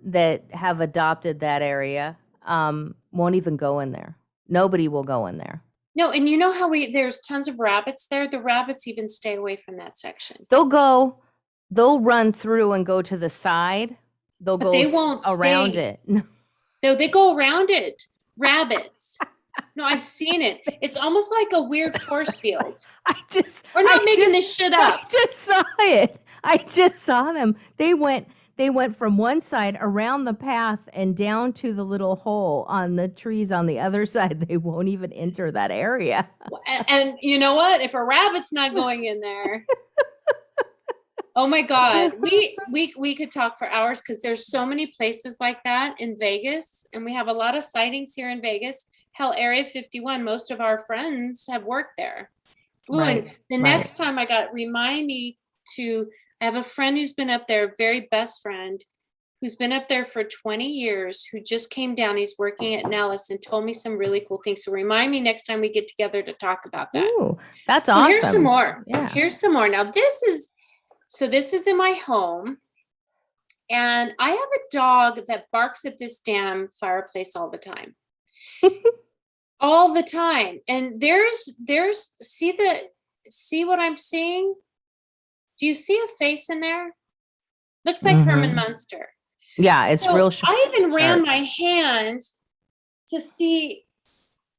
Speaker 2: that have adopted that area won't even go in there. Nobody will go in there.
Speaker 1: No, and you know how there's tons of rabbits there. The rabbits even stay away from that section.
Speaker 2: They'll run through and go to the side. But
Speaker 1: they won't
Speaker 2: around
Speaker 1: stay.
Speaker 2: it.
Speaker 1: No, they go around it. Rabbits. No, I've seen it. It's almost like a weird force field. We're not making this shit up.
Speaker 2: I just saw it. I just saw them. They went from one side around the path and down to the little hole on the trees on the other side. They won't even enter that area.
Speaker 1: And you know what? If a rabbit's not going in there, oh my God, we could talk for hours, because there's so many places like that in Vegas, and we have a lot of sightings here in Vegas. Hell, Area 51, most of our friends have worked there. Ooh, and the next time remind me I have a friend who's been up there, very best friend, who's been up there for 20 years, who just came down. He's working at Nellis and told me some really cool things. So remind me next time we get together to talk about that.
Speaker 2: Ooh, that's awesome.
Speaker 1: Here's some more.
Speaker 2: Yeah.
Speaker 1: Here's some more. Now this is in my home, and I have a dog that barks at this damn fireplace all the time. All the time. And there's see what I'm seeing? Do you see a face in there? Looks like Herman Munster.
Speaker 2: Yeah, it's real sharp.
Speaker 1: I even ran my hand to see,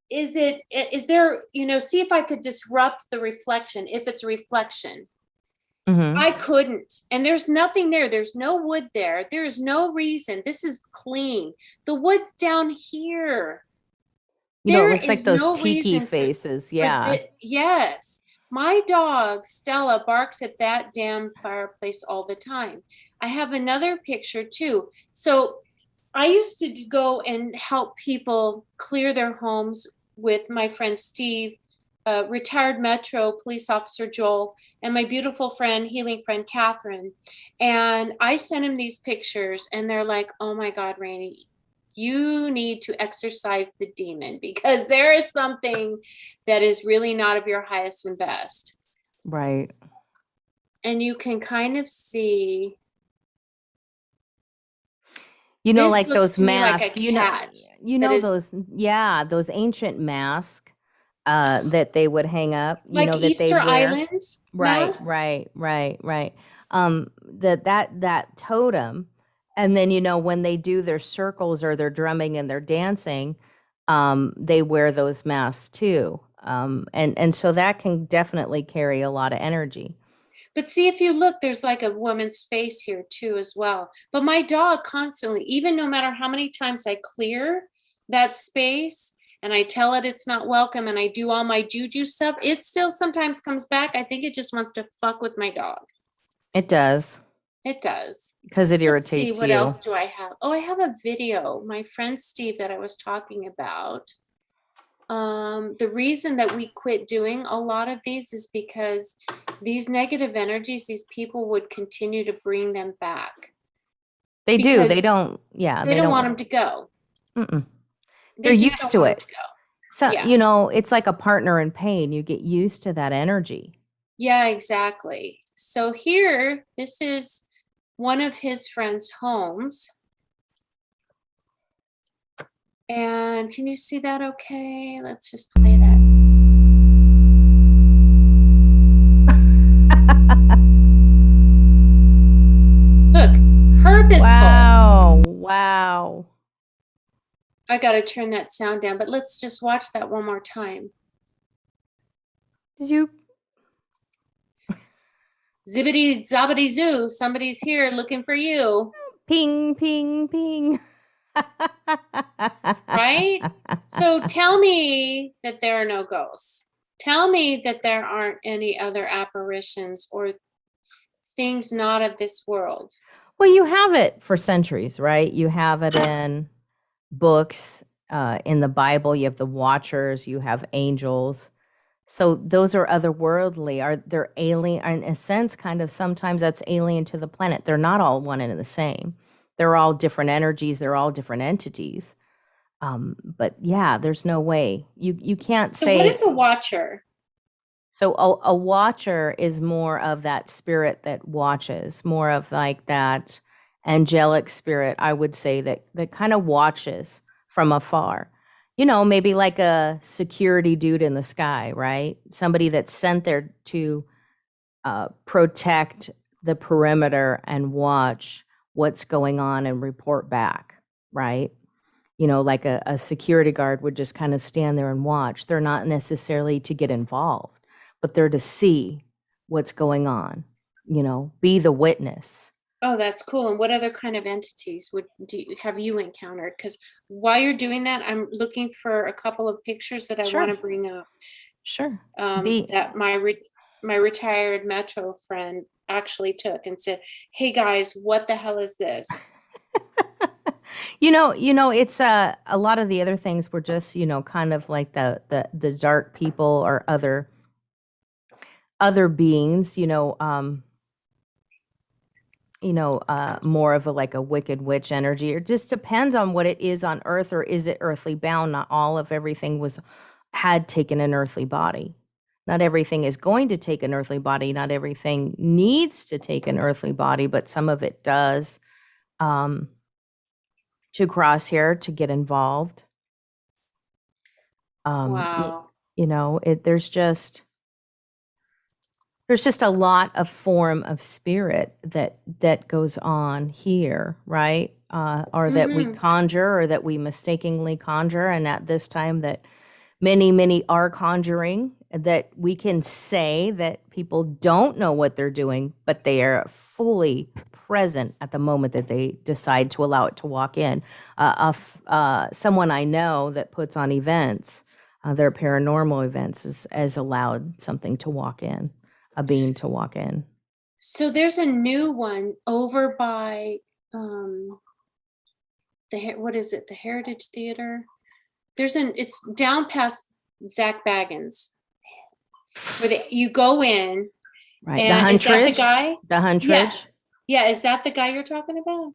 Speaker 1: is there, see if I could disrupt the reflection, if it's a reflection. I couldn't. And there's nothing there. There's no wood there. There is no reason. This is clean. The wood's down here.
Speaker 2: It looks like those tiki faces.
Speaker 1: Yes. My dog, Stella, barks at that damn fireplace all the time. I have another picture too. So I used to go and help people clear their homes with my friend Steve, retired Metro police officer Joel, and my beautiful friend, healing friend, Catherine. And I sent him these pictures, and they're like, oh my God, Rainey, you need to exorcise the demon, because there is something that is really not of your highest and best.
Speaker 2: Right.
Speaker 1: And you can kind of see.
Speaker 2: Like those masks,
Speaker 1: like
Speaker 2: those ancient masks that they would hang up,
Speaker 1: like
Speaker 2: that
Speaker 1: Easter
Speaker 2: they wear.
Speaker 1: Island.
Speaker 2: Right. That totem. And then, when they do their circles or their drumming and their dancing, they wear those masks too. And so that can definitely carry a lot of energy.
Speaker 1: But see, if you look, there's like a woman's face here too as well. But my dog constantly, even no matter how many times I clear that space, and I tell it it's not welcome and I do all my juju stuff, it still sometimes comes back. I think it just wants to fuck with my dog.
Speaker 2: It does.
Speaker 1: It does.
Speaker 2: Because it
Speaker 1: Let's see,
Speaker 2: irritates
Speaker 1: what
Speaker 2: you.
Speaker 1: else do I have? Oh, I have a video. My friend Steve that I was talking about. The reason that we quit doing a lot of these is because these negative energies, these people would continue to bring them back.
Speaker 2: They do. They
Speaker 1: Because
Speaker 2: don't. Yeah.
Speaker 1: they don't want them to go.
Speaker 2: Mm-mm.
Speaker 1: They
Speaker 2: They're
Speaker 1: just
Speaker 2: used
Speaker 1: don't
Speaker 2: to
Speaker 1: want
Speaker 2: it.
Speaker 1: them to go.
Speaker 2: So,
Speaker 1: Yeah.
Speaker 2: you know, it's like a partner in pain. You get used to that energy.
Speaker 1: Yeah, exactly. So here, this is one of his friends' homes. And can you see that okay? Let's just play that. Look, purposeful.
Speaker 2: Wow. Wow.
Speaker 1: I got to turn that sound down, but let's just watch that one more time.
Speaker 2: Did you?
Speaker 1: Zibbity zobbity zoo, somebody's here looking for you.
Speaker 2: Ping, ping, ping.
Speaker 1: Right? So tell me that there are no ghosts. Tell me that there aren't any other apparitions or things not of this world.
Speaker 2: Well, you have it for centuries, right? You have it in books, in the Bible. You have the Watchers, you have angels. So those are otherworldly. They're alien in a sense, kind of sometimes that's alien to the planet. They're not all one and the same. They're all different energies, they're all different entities. But yeah, there's no way. You can't
Speaker 1: So
Speaker 2: say.
Speaker 1: what is a watcher?
Speaker 2: So a watcher is more of that spirit that watches, more of like that angelic spirit, I would say, that kind of watches from afar. You know, maybe like a security dude in the sky, right? Somebody that's sent there to protect the perimeter and watch what's going on and report back, right? You know, like a security guard would just kind of stand there and watch. They're not necessarily to get involved, but they're to see what's going on, you know, be the witness.
Speaker 1: Oh, that's cool. And what other kind of entities have you encountered? Because while you're doing that, I'm looking for a couple of pictures that I
Speaker 2: Sure.
Speaker 1: want to bring up.
Speaker 2: Sure.
Speaker 1: That my retired Metro friend actually took and said, "Hey guys, what the hell is this?"
Speaker 2: You know, it's a lot of the other things were just, you know, kind of like the dark people or other beings, more of a like a wicked witch energy. It just depends on what it is on Earth, or is it earthly bound? Not all of everything had taken an earthly body. Not everything is going to take an earthly body. Not everything needs to take an earthly body, but some of it does. To cross here, to get involved.
Speaker 1: Wow.
Speaker 2: You know, there's just a lot of form of spirit that goes on here, right? Or that we conjure, or that we mistakenly conjure, and at this time that many are conjuring, that we can say that people don't know what they're doing, but they are fully present at the moment that they decide to allow it to walk in. Someone I know that puts on events, their paranormal events, has allowed something to walk in, a being to walk in.
Speaker 1: So there's a new one over by what is it? The Heritage Theater. It's down past Zach Baggins, where you go in.
Speaker 2: Right.
Speaker 1: And
Speaker 2: the
Speaker 1: is that the
Speaker 2: Huntridge?
Speaker 1: guy?
Speaker 2: The Huntridge?
Speaker 1: Yeah. Is that the guy you're talking about?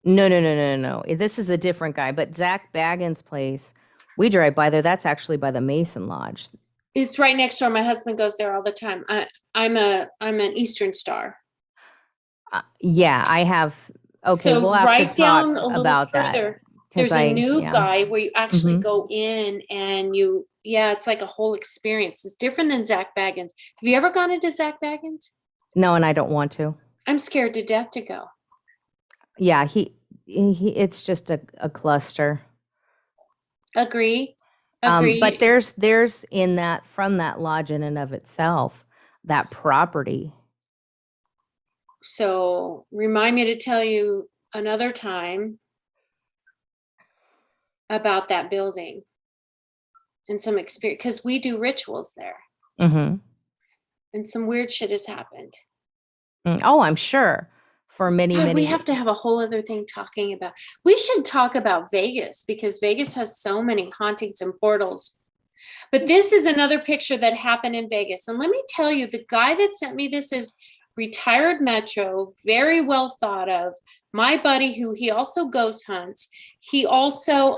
Speaker 2: No. This is a different guy. But Zach Baggins' place, we drive by there. That's actually by the Mason Lodge.
Speaker 1: It's right next door. My husband goes there all the time. I'm an Eastern Star.
Speaker 2: Yeah, I have. Okay,
Speaker 1: so
Speaker 2: we'll have
Speaker 1: right
Speaker 2: to talk
Speaker 1: down a little
Speaker 2: about
Speaker 1: further,
Speaker 2: that.
Speaker 1: there's a new guy where you actually
Speaker 2: Mhm.
Speaker 1: go in and it's like a whole experience. It's different than Zach Baggins. Have you ever gone into Zach Baggins?
Speaker 2: No, and I don't want to.
Speaker 1: I'm scared to death to go.
Speaker 2: Yeah, he it's just a cluster.
Speaker 1: Agree.
Speaker 2: But there's in that, from that lodge in and of itself, that property.
Speaker 1: So remind me to tell you another time about that building. and some experience, because we do rituals there,
Speaker 2: Mm-hmm.
Speaker 1: and some weird shit has happened.
Speaker 2: Oh, I'm sure for many,
Speaker 1: God,
Speaker 2: many.
Speaker 1: we have to have a whole other thing talking about. We should talk about Vegas, because Vegas has so many hauntings and portals. But this is another picture that happened in Vegas. And let me tell you, the guy that sent me this is retired Metro, very well thought of. My buddy, who he also ghost hunts. He also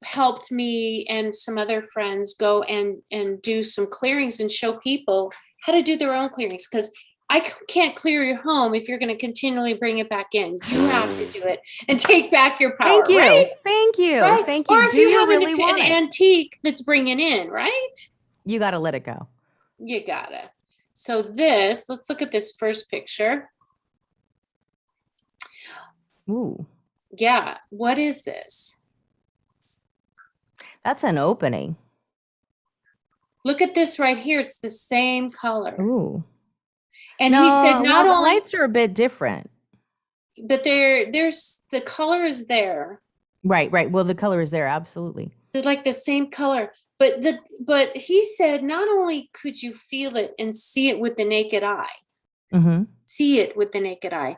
Speaker 1: helped me and some other friends go and do some clearings and show people how to do their own clearings, because I can't clear your home if you're going to continually bring it back in. You have to do it and take back your power.
Speaker 2: Thank you.
Speaker 1: Right?
Speaker 2: Thank you.
Speaker 1: Right.
Speaker 2: Thank you.
Speaker 1: Or if
Speaker 2: Do
Speaker 1: you have
Speaker 2: really
Speaker 1: an
Speaker 2: want it?
Speaker 1: antique that's bringing in, right?
Speaker 2: You got to let it go.
Speaker 1: You gotta. So this, let's look at this first picture.
Speaker 2: Ooh,
Speaker 1: Yeah. What is this?
Speaker 2: that's an opening.
Speaker 1: Look at this right here. It's the same color.
Speaker 2: Ooh.
Speaker 1: And he said not
Speaker 2: the
Speaker 1: only,
Speaker 2: lights are a bit different.
Speaker 1: but there's the color is there.
Speaker 2: Right, right. Well, the color is there, absolutely.
Speaker 1: They're like the same color. But he said not only could you feel it and see it with the naked eye,
Speaker 2: Mm-hmm.
Speaker 1: see it with the naked eye,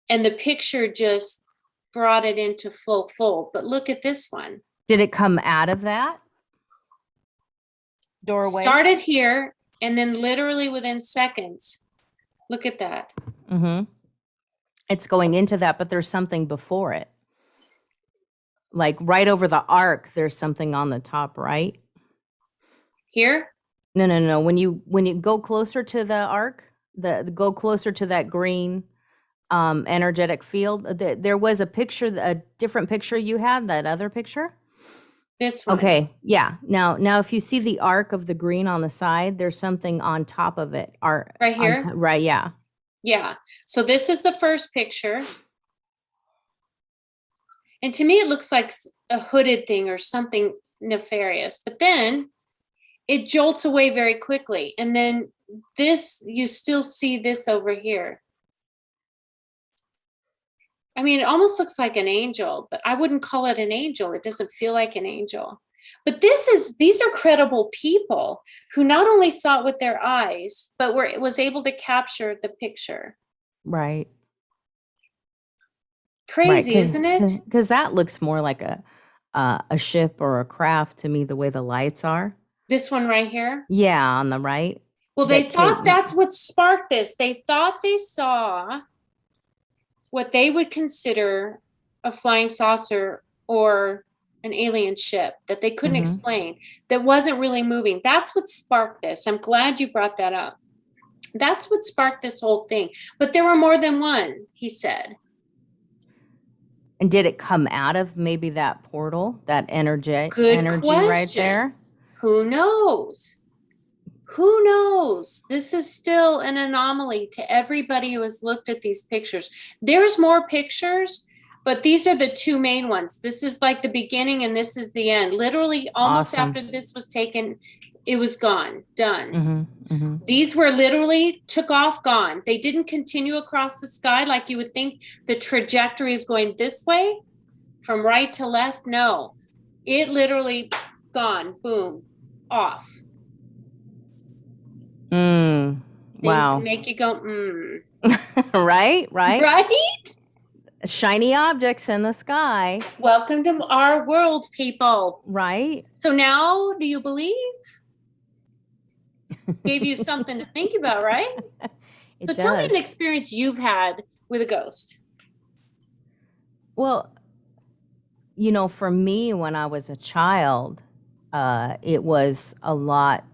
Speaker 1: and the picture just brought it into full. But look at this one.
Speaker 2: Did it come out of that doorway?
Speaker 1: Started here, and then literally within seconds, look at that.
Speaker 2: Mm-hmm. It's going into that, but there's something before it. Like right over the arc, there's something on the top, right?
Speaker 1: Here?
Speaker 2: No. When you go closer to the arc, go closer to that green energetic field, there was a picture, a different picture you had, that other picture.
Speaker 1: This one.
Speaker 2: Okay, yeah. Now if you see the arc of the green on the side, there's something on top of it.
Speaker 1: Right here?
Speaker 2: Right, yeah.
Speaker 1: Yeah. So this is the first picture. And to me, it looks like a hooded thing or something nefarious. But then it jolts away very quickly. And then this, you still see this over here. I mean, it almost looks like an angel, but I wouldn't call it an angel. It doesn't feel like an angel. But these are credible people who not only saw it with their eyes, but was able to capture the picture.
Speaker 2: Right.
Speaker 1: Crazy, right, isn't it?
Speaker 2: Because that looks more like a ship or a craft to me, the way the lights are.
Speaker 1: This one right here?
Speaker 2: Yeah, on the right.
Speaker 1: Well, they thought that's what sparked this. They thought they saw what they would consider a flying saucer or an alien ship that they couldn't explain, that wasn't really moving. That's what sparked this. I'm glad you brought that up. That's what sparked this whole thing. But there were more than one, he said.
Speaker 2: And did it come out of maybe that portal, that energy
Speaker 1: question.
Speaker 2: Right there?
Speaker 1: Who knows? Who knows? This is still an anomaly to everybody who has looked at these pictures. There's more pictures, but these are the two main ones. This is like the beginning and this is the end. Literally almost
Speaker 2: Awesome.
Speaker 1: after this was taken, it was gone, done.
Speaker 2: Mm-hmm.
Speaker 1: These were literally took off, gone. They didn't continue across the sky like you would think the trajectory is going this way from right to left. No, it literally gone, boom, off.
Speaker 2: Wow.
Speaker 1: Things that make you go,
Speaker 2: Right?
Speaker 1: Right?
Speaker 2: Shiny objects in the sky.
Speaker 1: Welcome to our world, people.
Speaker 2: Right?
Speaker 1: So now, do you believe? Gave you something to think about, right? So tell me an experience you've had with a ghost.
Speaker 2: Well, for me, when I was a child, it was a lot,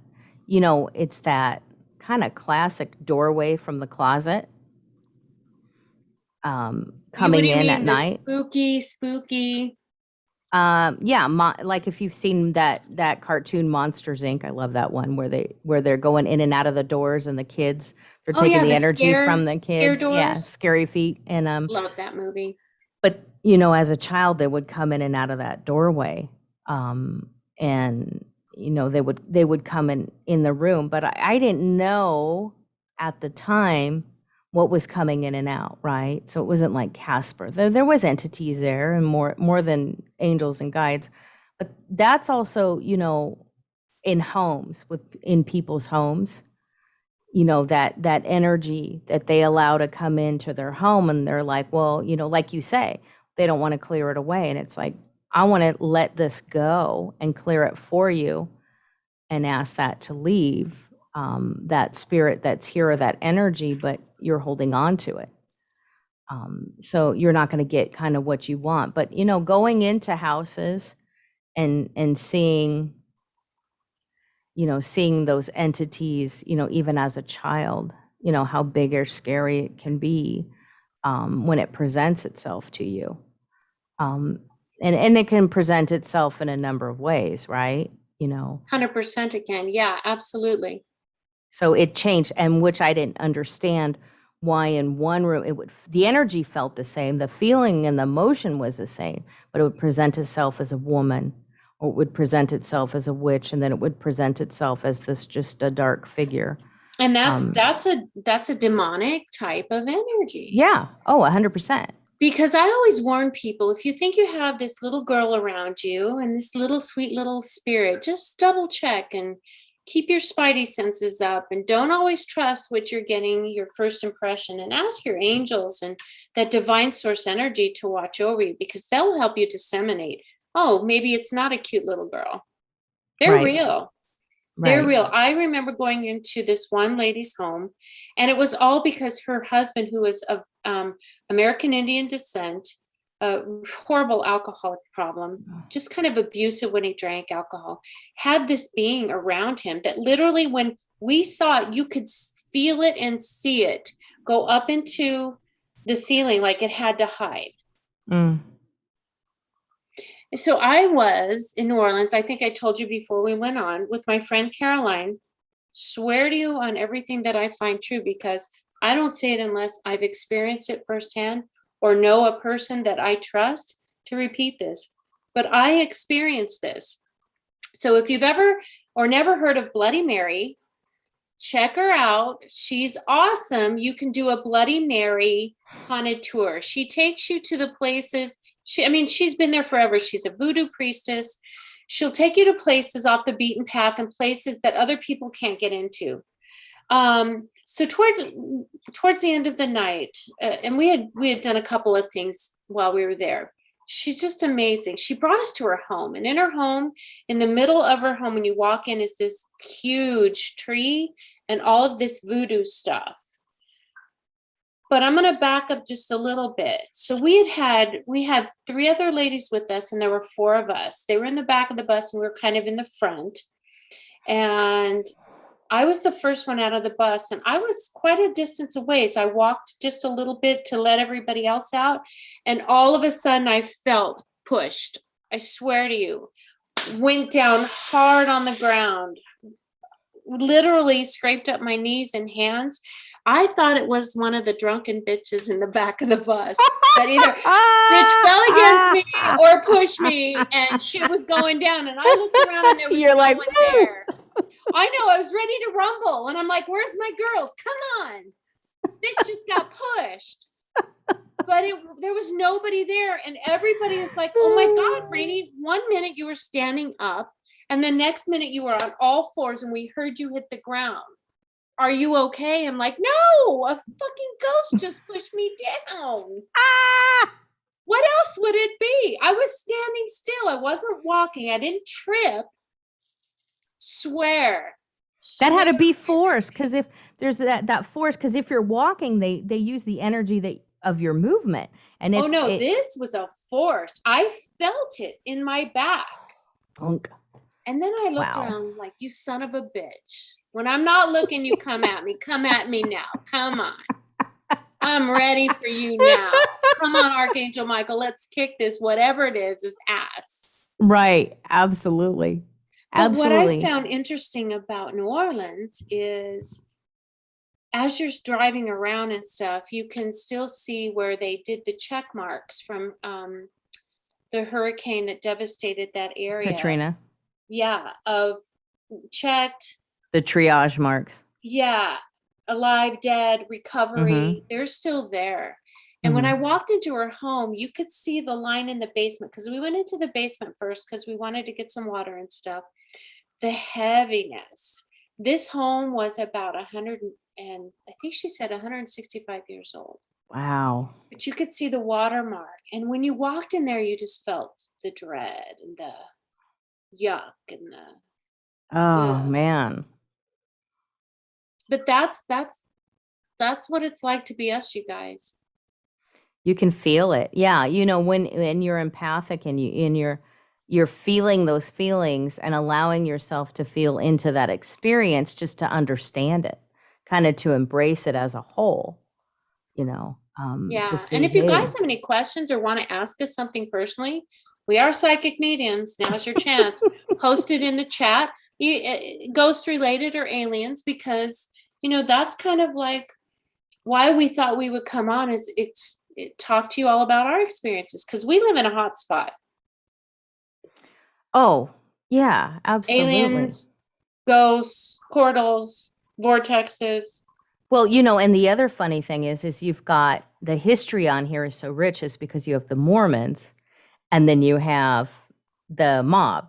Speaker 2: it's that kind of classic doorway from the closet coming in at night.
Speaker 1: Spooky.
Speaker 2: Like if you've seen that cartoon Monsters Inc. I love that one where they're going in and out of the doors and the kids, they're taking the energy from the kids. Yeah, Scary Feet. And
Speaker 1: love that movie.
Speaker 2: But as a child, they would come in and out of that doorway. And they would come in the room, but I didn't know at the time what was coming in and out, right? So it wasn't like Casper. There was entities there, and more than angels and guides. But that's also, you know, in homes, in people's homes, you know, that energy that they allow to come into their home, and they're like, well, you know, like you say, they don't want to clear it away. And it's like, I want to let this go and clear it for you and ask that to leave, that spirit that's here, or that energy, but you're holding on to it. So you're not going to get kind of what you want. But, you know, going into houses and seeing, you know, seeing those entities, you know, even as a child, you know, how big or scary it can be when it presents itself to you. And it can present itself in a number of ways, right? You know,
Speaker 1: 100% again. Yeah, absolutely.
Speaker 2: so it changed, and which I didn't understand why in one room the energy felt the same, the feeling and the emotion was the same, but it would present itself as a woman, or it would present itself as a witch, and then it would present itself as this just a dark figure.
Speaker 1: And that's a demonic type of energy.
Speaker 2: Yeah. Oh, 100%.
Speaker 1: Because I always warn people, if you think you have this little girl around you and this little sweet little spirit, just double check and keep your spidey senses up, and don't always trust what you're getting, your first impression, and ask your angels and that divine source energy to watch over you, because they'll help you disseminate. Oh, maybe it's not a cute little girl. They're
Speaker 2: Right.
Speaker 1: real. They're real. I remember going into this one lady's home, and it was all because her husband, who was of American Indian descent, a horrible alcoholic problem, just kind of abusive when he drank alcohol, had this being around him that literally, when we saw it, you could feel it and see it go up into the ceiling like it had to hide. So I was in New Orleans, I think I told you before we went on, with my friend Caroline. Swear to you on everything that I find true, because I don't say it unless I've experienced it firsthand or know a person that I trust to repeat this. But I experienced this. So if you've ever or never heard of Bloody Mary, check her out. She's awesome. You can do a Bloody Mary haunted tour. She takes you to the places. She's been there forever. She's a voodoo priestess. She'll take you to places off the beaten path and places that other people can't get into. So towards the end of the night, and we had done a couple of things while we were there. She's just amazing. She brought us to her home, and in her home, in the middle of her home, when you walk in, is this huge tree and all of this voodoo stuff. But I'm going to back up just a little bit. So we had 3 other ladies with us, and there were 4 of us. They were in the back of the bus, and we were kind of in the front. And I was the first one out of the bus, and I was quite a distance away. So I walked just a little bit to let everybody else out. And all of a sudden I felt pushed. I swear to you, went down hard on the ground, literally scraped up my knees and hands. I thought it was one of the drunken bitches in the back of the bus that either bitch fell against me or pushed me, and shit was going down. And I looked around, and there was no one there. I know, I was ready to rumble, and I'm like, where's my girls? Come on. Bitch just got pushed. But there was nobody there, and everybody was like, oh my God, Rainey, one minute you were standing up, and the next minute you were on all fours, and we heard you hit the ground. Are you okay? I'm like, no, a fucking ghost just pushed me down. What else would it be? I was standing still. I wasn't walking. I didn't trip. Swear.
Speaker 2: That had to be force, because if there's that force, because if you're walking, they use the energy of your movement. And if
Speaker 1: this was a force. I felt it in my back.
Speaker 2: Punk.
Speaker 1: And then I looked around like, you son of a bitch. When I'm not looking, you come at me. Come at me now. Come on. I'm ready for you now. Come on, Archangel Michael. Let's kick this, whatever it is ass.
Speaker 2: Right. Absolutely.
Speaker 1: But what I found interesting about New Orleans is, as you're driving around and stuff, you can still see where they did the check marks from the hurricane that devastated that area.
Speaker 2: Katrina.
Speaker 1: Yeah, of checked.
Speaker 2: The triage marks.
Speaker 1: Yeah. alive, dead,
Speaker 2: Mm-hmm.
Speaker 1: recovery, they're still there. And when I
Speaker 2: Mm-hmm.
Speaker 1: walked into her home, you could see the line in the basement, because we went into the basement first because we wanted to get some water and stuff. The heaviness. This home was about 100 and I think she said 165 years old.
Speaker 2: Wow.
Speaker 1: But you could see the watermark. And when you walked in there, you just felt the dread and the yuck and the
Speaker 2: Oh,
Speaker 1: ugh.
Speaker 2: man.
Speaker 1: But that's what it's like to be us, you guys.
Speaker 2: You can feel it. Yeah, when you're empathic and you're feeling those feelings and allowing yourself to feel into that experience just to understand it, kind of to embrace it as a whole, to
Speaker 1: Yeah. And
Speaker 2: see,
Speaker 1: if you
Speaker 2: hey,
Speaker 1: guys have any questions or want to ask us something personally, we are psychic mediums. Now's your chance. Post it in the chat. Ghost related or aliens, because that's kind of like why we thought we would come on, is talk to you all about our experiences, because we live in a hot spot.
Speaker 2: oh, yeah, absolutely.
Speaker 1: Aliens, ghosts, portals, vortexes.
Speaker 2: Well, and the other funny thing is you've got the history on here is so rich is because you have the Mormons and then you have the mob.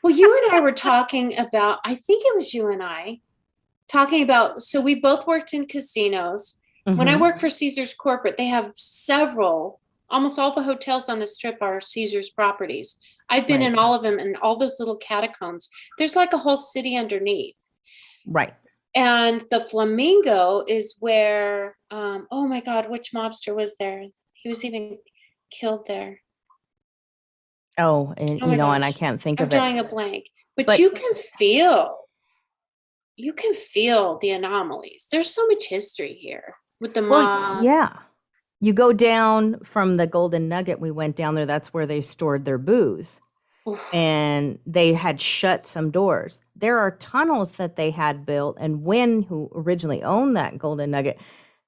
Speaker 1: Well, you and I were talking about, I think it was you and I talking about, so we both worked in casinos. When I
Speaker 2: Mhm.
Speaker 1: worked for Caesars Corporate, they have almost all the hotels on the strip are Caesars properties. I've been
Speaker 2: Right.
Speaker 1: in all of them, and all those little catacombs. There's like a whole city underneath.
Speaker 2: Right.
Speaker 1: And the Flamingo is where, oh my God, which mobster was there? He was even killed there.
Speaker 2: Oh, and
Speaker 1: Oh my
Speaker 2: and I
Speaker 1: gosh,
Speaker 2: can't think
Speaker 1: I'm
Speaker 2: of it.
Speaker 1: drawing a blank. But
Speaker 2: But
Speaker 1: you can feel the anomalies. There's so much history here with the
Speaker 2: well,
Speaker 1: mob.
Speaker 2: yeah. You go down from the Golden Nugget, we went down there, that's where they stored their booze.
Speaker 1: Oof.
Speaker 2: And they had shut some doors. There are tunnels that they had built, and Wynn, who originally owned that Golden Nugget,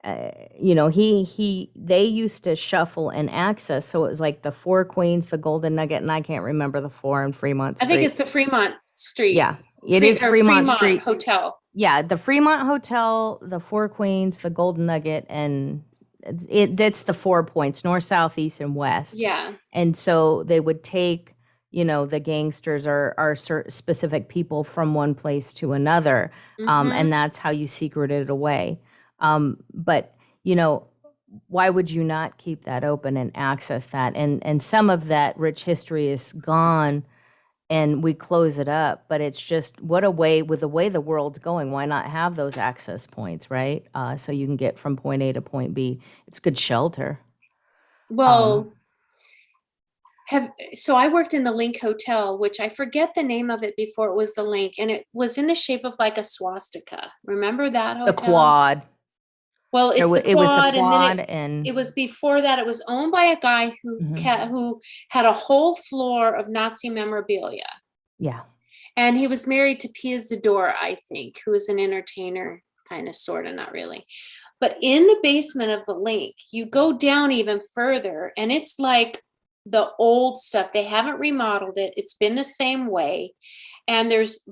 Speaker 2: they used to shuffle and access. So it was like the Four Queens, the Golden Nugget, and I can't remember the four in Fremont
Speaker 1: I
Speaker 2: Street.
Speaker 1: think it's the Fremont Street.
Speaker 2: Yeah, it is Fremont Street
Speaker 1: Hotel.
Speaker 2: Yeah, the Fremont Hotel, the Four Queens, the Golden Nugget, and that's the 4 points, north, south, east, and west.
Speaker 1: Yeah.
Speaker 2: And so they would take, the gangsters are specific people from one place to another, and that's how you secreted it away. But why would you not keep that open and access that? And some of that rich history is gone, and we close it up. But it's just with the way the world's going, why not have those access points, right? So you can get from point A to point B. It's good shelter.
Speaker 1: Well, so I worked in the Link Hotel, which I forget the name of it before it was the Link, and it was in the shape of like a swastika. Remember that hotel?
Speaker 2: The Quad.
Speaker 1: Well, it's the Quad,
Speaker 2: it was the Quad,
Speaker 1: and it was before that. It was owned by a guy who had a whole floor of Nazi memorabilia.
Speaker 2: Yeah.
Speaker 1: And he was married to Pia Zadora, I think, who is an entertainer, kind of, sort of, not really. But in the basement of the Link, you go down even further, and it's like the old stuff. They haven't remodeled it. It's been the same way. And there's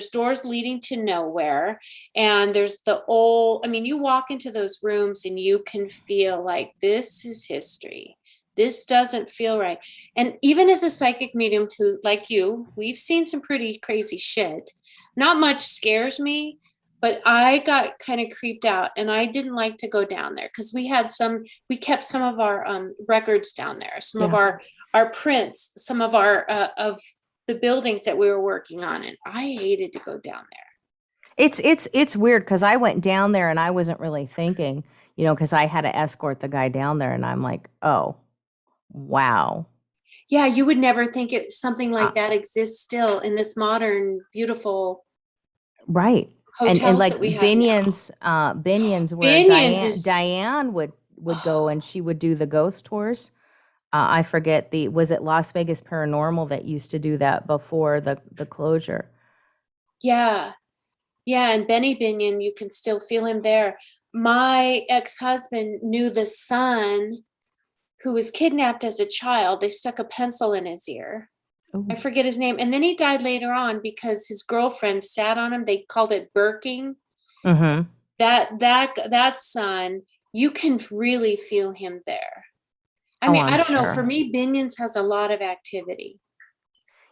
Speaker 1: doors leading to nowhere. And there's you walk into those rooms and you can feel like this is history. This doesn't feel right. And even as a psychic medium who, like you, we've seen some pretty crazy shit. Not much scares me, but I got kind of creeped out, and I didn't like to go down there because we kept some of our records down there, some of our prints, some of our of the buildings that we were working on, and I hated to go down there.
Speaker 2: It's weird because I went down there and I wasn't really thinking, because I had to escort the guy down there, and I'm like, oh, wow.
Speaker 1: Yeah, you would never think something like that exists still in this modern, beautiful
Speaker 2: right.
Speaker 1: hotels
Speaker 2: and like
Speaker 1: that we have
Speaker 2: Binion's, where
Speaker 1: Binion's
Speaker 2: Diane would go, and she would do the ghost tours. I forget was it Las Vegas Paranormal that used to do that before the closure?
Speaker 1: Yeah. Yeah, and Benny Binion, you can still feel him there. My ex-husband knew the son who was kidnapped as a child. They stuck a pencil in his ear. I
Speaker 2: Oh.
Speaker 1: forget his name. And then he died later on because his girlfriend sat on him. They called it Birking.
Speaker 2: Mm-hmm.
Speaker 1: That son, you can really feel him there. I
Speaker 2: Oh,
Speaker 1: mean, I
Speaker 2: I'm
Speaker 1: don't know. For
Speaker 2: sure.
Speaker 1: me, Binion's has a lot of activity.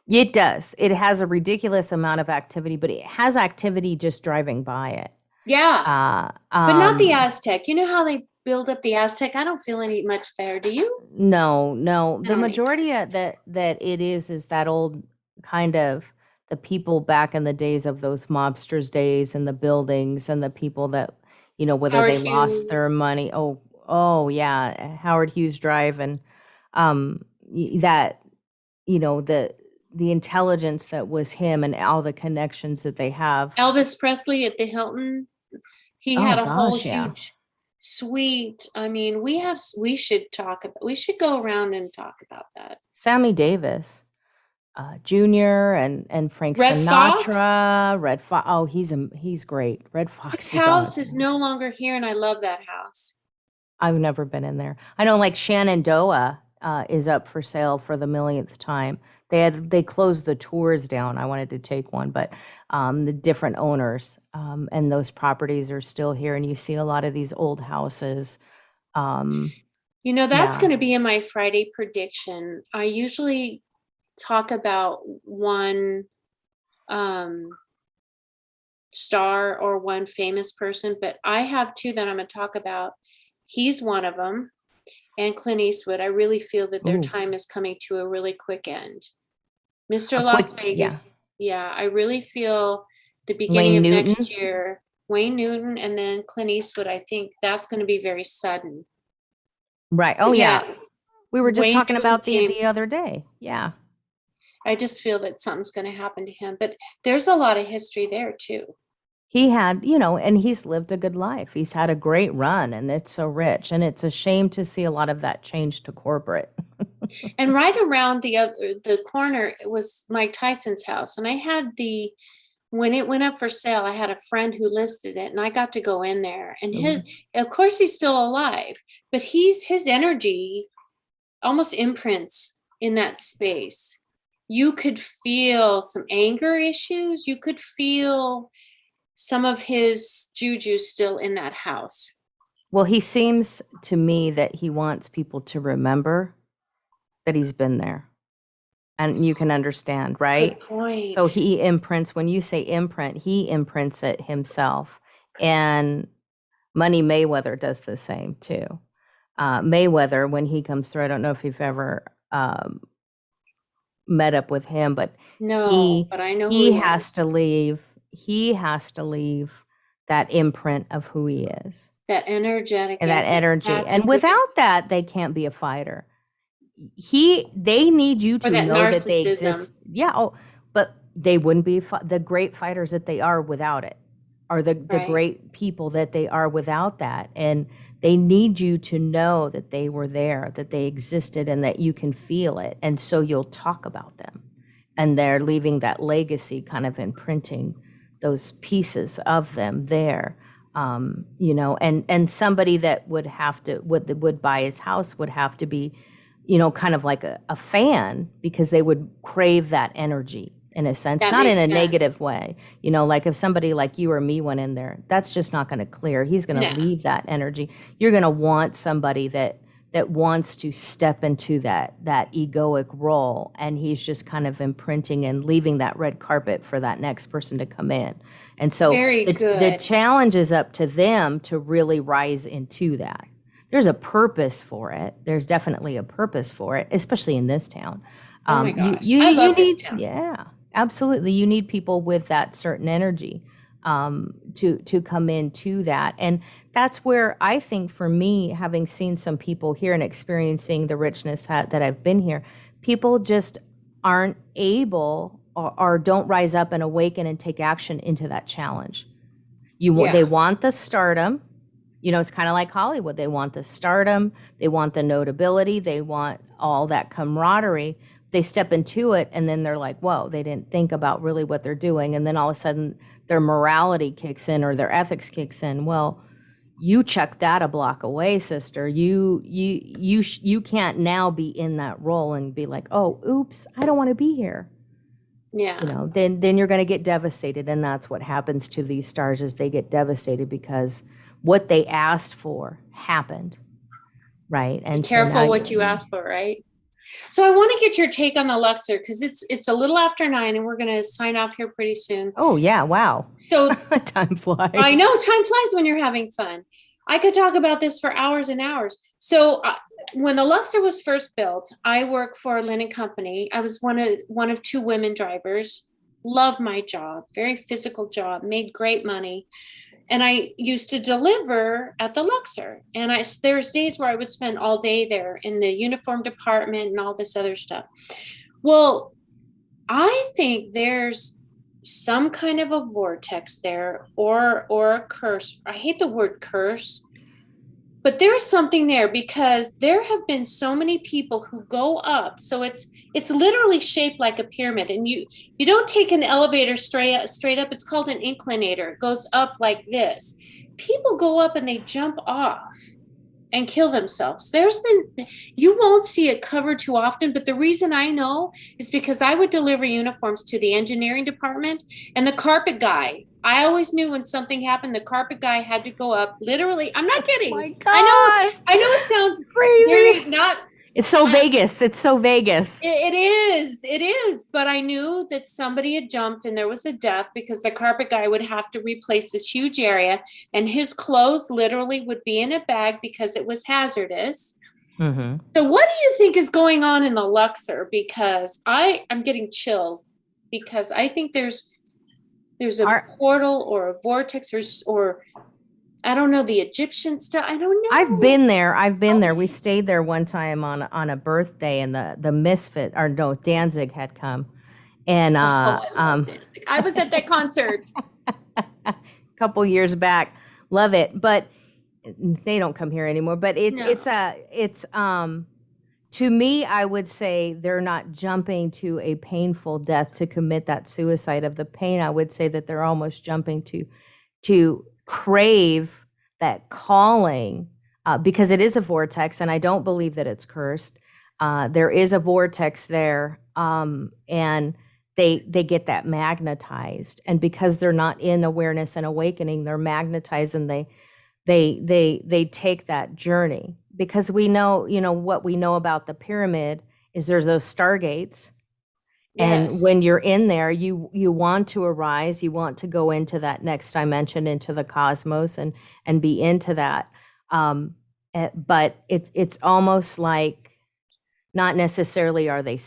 Speaker 2: It does. It has a ridiculous amount of activity, but it has activity just driving by it.
Speaker 1: Yeah,
Speaker 2: Uh,
Speaker 1: but not the
Speaker 2: um,
Speaker 1: Aztec. You know how they build up the Aztec? I don't feel any much there. Do you?
Speaker 2: no, no.
Speaker 1: I
Speaker 2: The
Speaker 1: don't either.
Speaker 2: majority of that it is that old kind of the people back in the days of those mobsters days and the buildings and the people that, whether
Speaker 1: Howard
Speaker 2: they lost their
Speaker 1: Hughes.
Speaker 2: money. Oh yeah, Howard Hughes Drive and that the intelligence that was him and all the connections that they have.
Speaker 1: Elvis Presley at the Hilton. He
Speaker 2: Oh
Speaker 1: had a whole
Speaker 2: gosh, yeah.
Speaker 1: huge suite. I mean, we should talk about, we should go around and talk about that.
Speaker 2: Sammy Davis, Jr. and Frank
Speaker 1: Red Fox,
Speaker 2: Sinatra, Red Fox. Oh, he's great. Red
Speaker 1: his
Speaker 2: Fox is
Speaker 1: house is
Speaker 2: awesome.
Speaker 1: no longer here, and I love that house.
Speaker 2: I've never been in there. I know, like Shenandoah is up for sale for the millionth time. They closed the tours down. I wanted to take one, but the different owners and those properties are still here, and you see a lot of these old houses. Um,
Speaker 1: You know, that's
Speaker 2: yeah.
Speaker 1: going to be in my Friday prediction. I usually talk about one um, star or one famous person, but I have two that I'm going to talk about. He's one of them, and Clint Eastwood. I really feel that their
Speaker 2: Ooh,
Speaker 1: time is coming to a really quick end. Mr.
Speaker 2: a quick,
Speaker 1: Las
Speaker 2: yeah.
Speaker 1: Vegas, yeah, I really feel the beginning
Speaker 2: Wayne
Speaker 1: of next
Speaker 2: Newton.
Speaker 1: year, Wayne Newton and then Clint Eastwood, I think that's going to be very sudden.
Speaker 2: Right. Oh,
Speaker 1: But
Speaker 2: yeah.
Speaker 1: yeah,
Speaker 2: We were just
Speaker 1: Wayne
Speaker 2: talking
Speaker 1: Newton
Speaker 2: about the
Speaker 1: came.
Speaker 2: the other day. Yeah.
Speaker 1: I just feel that something's going to happen to him. But there's a lot of history there too.
Speaker 2: He had, and he's lived a good life. He's had a great run and it's so rich. And it's a shame to see a lot of that change to corporate.
Speaker 1: And right around the corner was Mike Tyson's house. And I had when it went up for sale, I had a friend who listed it and I got to go in there. And
Speaker 2: Ooh.
Speaker 1: of course he's still alive, but his energy almost imprints in that space. You could feel some anger issues. You could feel some of his juju still in that house.
Speaker 2: Well, he seems to me that he wants people to remember that he's been there. And you can understand,
Speaker 1: Good
Speaker 2: right? So
Speaker 1: point.
Speaker 2: he imprints, when you say imprint, he imprints it himself. And Money Mayweather does the same too. Mayweather, when he comes through, I don't know if you've ever met up with him, but
Speaker 1: No,
Speaker 2: he
Speaker 1: but I know who
Speaker 2: he
Speaker 1: he
Speaker 2: has
Speaker 1: is.
Speaker 2: to leave. He has to leave that imprint of who he is
Speaker 1: That energetic
Speaker 2: and that
Speaker 1: imprint.
Speaker 2: energy.
Speaker 1: That's a
Speaker 2: And
Speaker 1: good,
Speaker 2: without that, they can't be a fighter. They need you
Speaker 1: or
Speaker 2: to
Speaker 1: that
Speaker 2: know that they
Speaker 1: narcissism,
Speaker 2: exist. Yeah. Oh, but they wouldn't be the great fighters that they are without it, or the
Speaker 1: right?
Speaker 2: great people that they are without that. And they need you to know that they were there, that they existed, and that you can feel it. And so you'll talk about them. And they're leaving that legacy, kind of imprinting those pieces of them there. And somebody that would buy his house would have to be, kind of like a fan, because they would crave that energy in a sense,
Speaker 1: That
Speaker 2: not in
Speaker 1: makes
Speaker 2: a
Speaker 1: sense.
Speaker 2: negative way. Like if somebody like you or me went in there, that's just not going to clear. He's going to
Speaker 1: No,
Speaker 2: leave that energy. You're going to want somebody that wants to step into that egoic role, and he's just kind of imprinting and leaving that red carpet for that next person to come in. And so
Speaker 1: very
Speaker 2: the
Speaker 1: good.
Speaker 2: challenge is up to them to really rise into that. There's a purpose for it. There's definitely a purpose for it, especially in this town.
Speaker 1: Oh my
Speaker 2: You
Speaker 1: gosh,
Speaker 2: you
Speaker 1: I
Speaker 2: you
Speaker 1: love this
Speaker 2: need,
Speaker 1: town.
Speaker 2: yeah, absolutely. You need people with that certain energy to come into that. And that's where I think, for me, having seen some people here and experiencing the richness that I've been here, people just aren't able, or don't rise up and awaken and take action into that challenge. They
Speaker 1: Yeah,
Speaker 2: want the stardom. It's kind of like Hollywood. They want the stardom, they want the notability, they want all that camaraderie. They step into it and then they're like, whoa, they didn't think about really what they're doing. And then all of a sudden their morality kicks in or their ethics kicks in. Well, you chuck that a block away, sister. You can't now be in that role and be like, oh, oops, I don't want to be here.
Speaker 1: Yeah.
Speaker 2: Then you're going to get devastated. And that's what happens to these stars, is they get devastated because what they asked for happened. Right. And
Speaker 1: be careful what you ask for, right? So I want to get your take on the Luxor, because it's a little after 9 and we're going to sign off here pretty soon.
Speaker 2: Oh yeah, wow.
Speaker 1: So
Speaker 2: time flies.
Speaker 1: I know time flies when you're having fun. I could talk about this for hours and hours. So when the Luxor was first built, I worked for a linen company. I was one of 2 women drivers. Loved my job, very physical job, made great money. And I used to deliver at the Luxor. And there's days where I would spend all day there in the uniform department and all this other stuff. Well, I think there's some kind of a vortex there, or a curse. I hate the word curse, but there's something there, because there have been so many people who go up. So it's literally shaped like a pyramid, and you don't take an elevator straight up. It's called an inclinator. It goes up like this. People go up and they jump off and kill themselves. You won't see it covered too often, but the reason I know is because I would deliver uniforms to the engineering department, and the carpet guy, I always knew when something happened, the carpet guy had to go up. Literally, I'm not kidding.
Speaker 2: Oh my God.
Speaker 1: I know it sounds
Speaker 2: crazy. It's so Vegas. It's so Vegas.
Speaker 1: It is. But I knew that somebody had jumped and there was a death, because the carpet guy would have to replace this huge area, and his clothes literally would be in a bag because it was hazardous.
Speaker 2: Mm-hmm.
Speaker 1: So what do you think is going on in the Luxor? Because I'm getting chills, because I think there's a portal or a vortex, or I don't know, the Egyptian stuff. I don't know.
Speaker 2: I've been there. We stayed there one time on a birthday, and the Misfit, or no, Danzig had come. And
Speaker 1: I was at that concert
Speaker 2: a couple years back. Love it. But they don't come here anymore. But it's to me, I would say they're not jumping to a painful death to commit that suicide of the pain. I would say that they're almost jumping to crave that calling, because it is a vortex, and I don't believe that it's cursed. There is a vortex there, and they get that magnetized, and because they're not in awareness and awakening, they're magnetized, and they take that journey. Because we know, what we know about the pyramid is there's those stargates. Yes. And when you're in there, you want to arise, you want to go into that next dimension, into the cosmos, and be into that. But it's almost like, not necessarily are they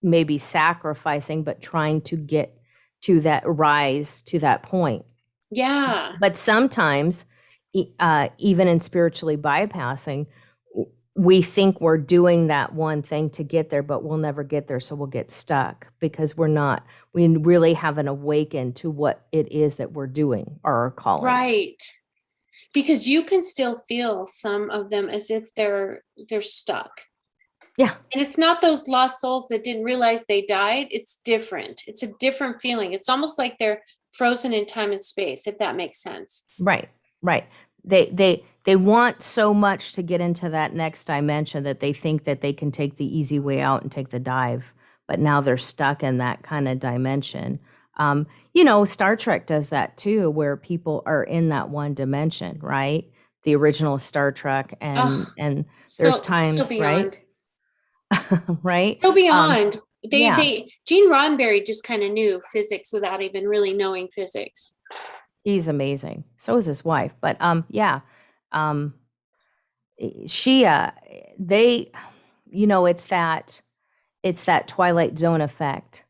Speaker 2: maybe sacrificing, but trying to get to that rise, to that point.
Speaker 1: Yeah.
Speaker 2: But sometimes, even in spiritually bypassing, we think we're doing that one thing to get there, but we'll never get there. So we'll get stuck because we really haven't awakened to what it is that we're doing, or our calling.
Speaker 1: Right. Because you can still feel some of them as if they're stuck.
Speaker 2: Yeah.
Speaker 1: And it's not those lost souls that didn't realize they died. It's different. It's a different feeling. It's almost like they're frozen in time and space, if that makes sense.
Speaker 2: Right. They want so much to get into that next dimension that they think that they can take the easy way out and take the dive, but now they're stuck in that kind of dimension. Star Trek does that too, where people are in that one dimension, right? The original Star Trek, and there's times,
Speaker 1: so
Speaker 2: right? Right?
Speaker 1: So beyond. Gene Roddenberry just kind of knew physics without even really knowing physics.
Speaker 2: He's amazing. So is his wife. But it's that Twilight Zone effect,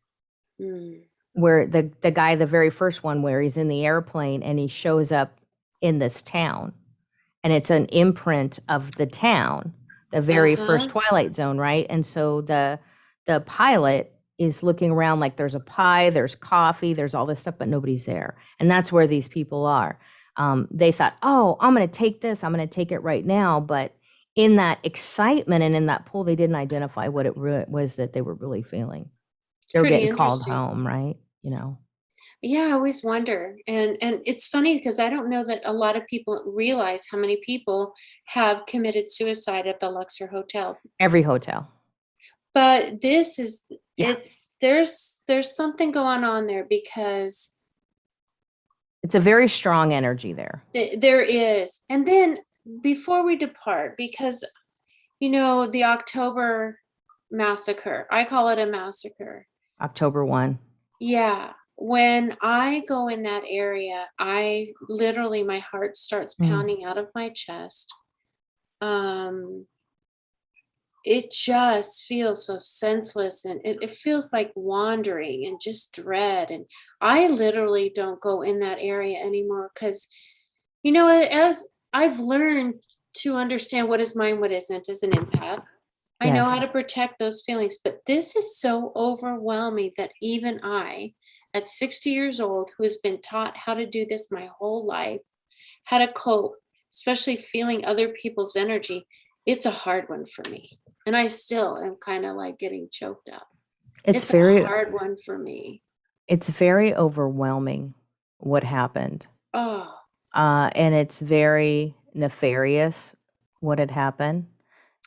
Speaker 2: where the guy, the very first one, where he's in the airplane and he shows up in this town, and it's an imprint of the town, the very first Twilight Zone, right? And so the pilot is looking around like there's a pie, there's coffee, there's all this stuff, but nobody's there. And that's where these people are. They thought, oh, I'm going to take this, I'm going to take it right now. But in that excitement and in that pull, they didn't identify what it was that they were really feeling. They were getting called home, right?
Speaker 1: Yeah, I always wonder. And it's funny because I don't know that a lot of people realize how many people have committed suicide at the Luxor Hotel.
Speaker 2: Every hotel.
Speaker 1: But this is
Speaker 2: Yeah.
Speaker 1: there's something going on there because
Speaker 2: It's a very strong energy there.
Speaker 1: there is. And then before we depart, because the October massacre, I call it a massacre.
Speaker 2: October 1.
Speaker 1: Yeah. When I go in that area, I literally, my heart starts pounding out of my chest. It just feels so senseless, and it feels like wandering and just dread. And I literally don't go in that area anymore because, as I've learned to understand what is mine, what isn't as an empath, I know how to
Speaker 2: Yes.
Speaker 1: protect those feelings. But this is so overwhelming that even I, at 60 years old, who has been taught how to do this my whole life, how to cope, especially feeling other people's energy, it's a hard one for me. And I still am kind of like getting choked up.
Speaker 2: It's
Speaker 1: It's a
Speaker 2: very
Speaker 1: hard one for me.
Speaker 2: it's very overwhelming what happened.
Speaker 1: Oh,
Speaker 2: And it's very nefarious what had happened.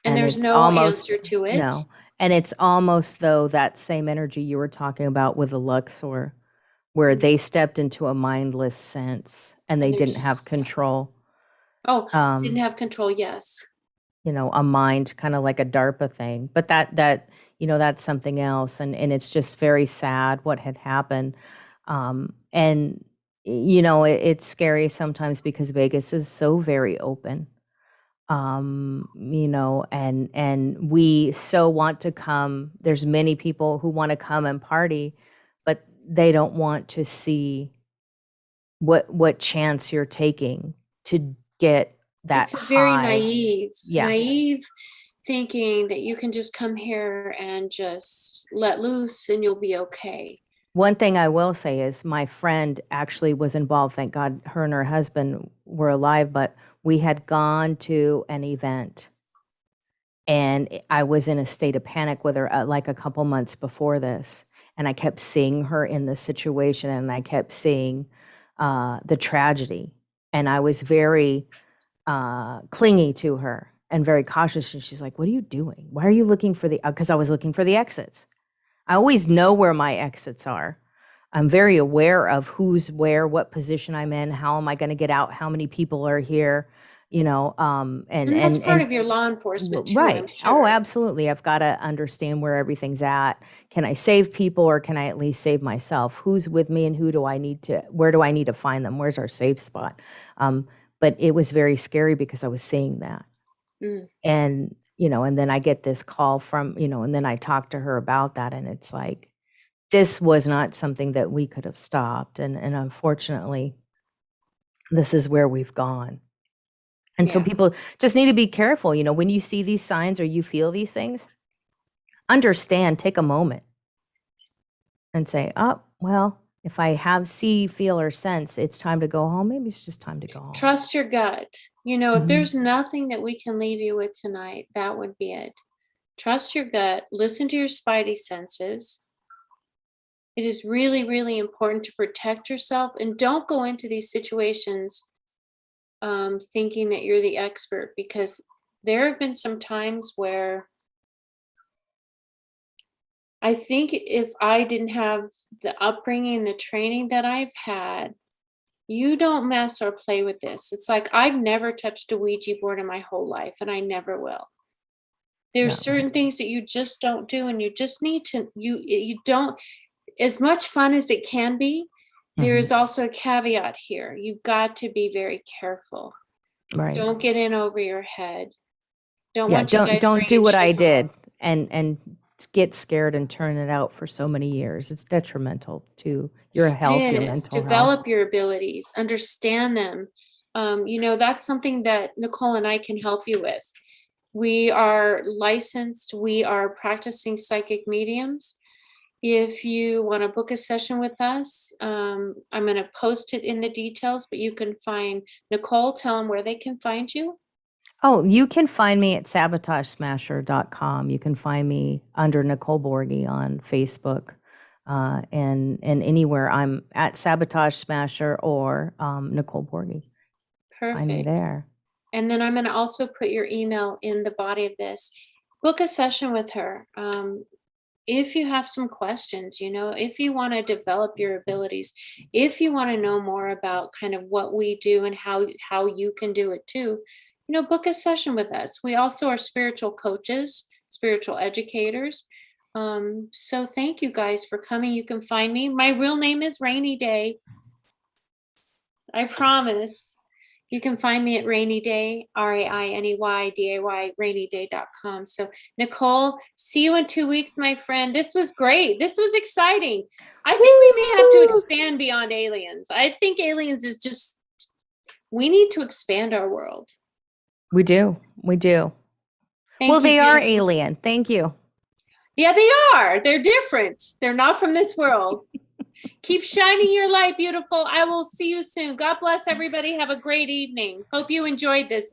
Speaker 1: and
Speaker 2: And
Speaker 1: there's
Speaker 2: it's
Speaker 1: no
Speaker 2: almost
Speaker 1: answer to it.
Speaker 2: no. And it's almost though that same energy you were talking about with the Luxor, where they stepped into a mindless sense and they
Speaker 1: And they're
Speaker 2: didn't have
Speaker 1: just,
Speaker 2: control.
Speaker 1: oh, didn't
Speaker 2: Um,
Speaker 1: have control. Yes.
Speaker 2: a mind kind of like a DARPA thing. But that's something else. And it's just very sad what had happened. And it's scary sometimes because Vegas is so very open. And we so want to come. There's many people who want to come and party, but they don't want to see what chance you're taking to get that
Speaker 1: It's a very
Speaker 2: high.
Speaker 1: naive,
Speaker 2: Yeah.
Speaker 1: thinking that you can just come here and just let loose and you'll be okay.
Speaker 2: One thing I will say is my friend actually was involved. Thank God her and her husband were alive, but we had gone to an event and I was in a state of panic with her like a couple months before this. And I kept seeing her in this situation and I kept seeing the tragedy. And I was very clingy to her and very cautious. And she's like, "What are you doing? Why are you looking for because I was looking for the exits. I always know where my exits are. I'm very aware of who's where, what position I'm in, how am I going to get out, how many people are here,
Speaker 1: And that's part of your law enforcement too, I'm
Speaker 2: right. Oh,
Speaker 1: sure.
Speaker 2: absolutely. I've got to understand where everything's at. Can I save people or can I at least save myself? Who's with me and where do I need to find them? Where's our safe spot? But it was very scary because I was seeing that.
Speaker 1: Mm.
Speaker 2: And then I get this call from, and then I talk to her about that. And it's like, this was not something that we could have stopped. And unfortunately, this is where we've gone. And so
Speaker 1: Yeah.
Speaker 2: people just need to be careful. When you see these signs or you feel these things, understand, take a moment and say, oh, well, if I see, feel, or sense it's time to go home, maybe it's just time to go home.
Speaker 1: Trust your gut. If
Speaker 2: Mhm.
Speaker 1: there's nothing that we can leave you with tonight, that would be it. Trust your gut. Listen to your spidey senses. It is really, really important to protect yourself and don't go into these situations thinking that you're the expert, because there have been some times where I think if I didn't have the upbringing, the training that I've had, you don't mess or play with this. It's like I've never touched a Ouija board in my whole life, and I never will. There's
Speaker 2: Yeah.
Speaker 1: certain things that you just don't do, and you just need to, you don't, as much fun as it can be, there is also a caveat here. You've got to be very careful.
Speaker 2: Right.
Speaker 1: Don't get in over your head. Don't
Speaker 2: Yeah.
Speaker 1: want you guys
Speaker 2: Don't do
Speaker 1: bringing
Speaker 2: what I
Speaker 1: shit home.
Speaker 2: did and get scared and turn it out for so many years. It's detrimental to your health, your
Speaker 1: It is.
Speaker 2: mental health.
Speaker 1: Develop your abilities, understand them. That's something that Nicole and I can help you with. We are licensed, we are practicing psychic mediums. If you want to book a session with us, I'm going to post it in the details, but you can find Nicole. Tell them where they can find you.
Speaker 2: Oh, you can find me at sabotagesmasher.com. You can find me under Nicole Borghi on Facebook. and anywhere. I'm at Sabotage Smasher or Nicole Borghi. Find me
Speaker 1: Perfect.
Speaker 2: there.
Speaker 1: And then I'm going to also put your email in the body of this. Book a session with her. If you have some questions, you know, if you want to develop your abilities, if you want to know more about kind of what we do and how you can do it too, you know, book a session with us. We also are spiritual coaches, spiritual educators. So thank you guys for coming. You can find me. My real name is Rainy Day. I promise. You can find me at Rainy Day, RAINEYDAY, rainyday.com. So Nicole, see you in 2 weeks, my friend. This was great. This was exciting. I think we may have to expand beyond aliens. I think aliens is just, we need to expand our world.
Speaker 2: We do. We do. Well, they are alien. Thank you.
Speaker 1: Yeah, they are. They're different. They're not from this world. Keep shining your light, beautiful. I will see you soon. God bless everybody. Have a great evening. Hope you enjoyed this.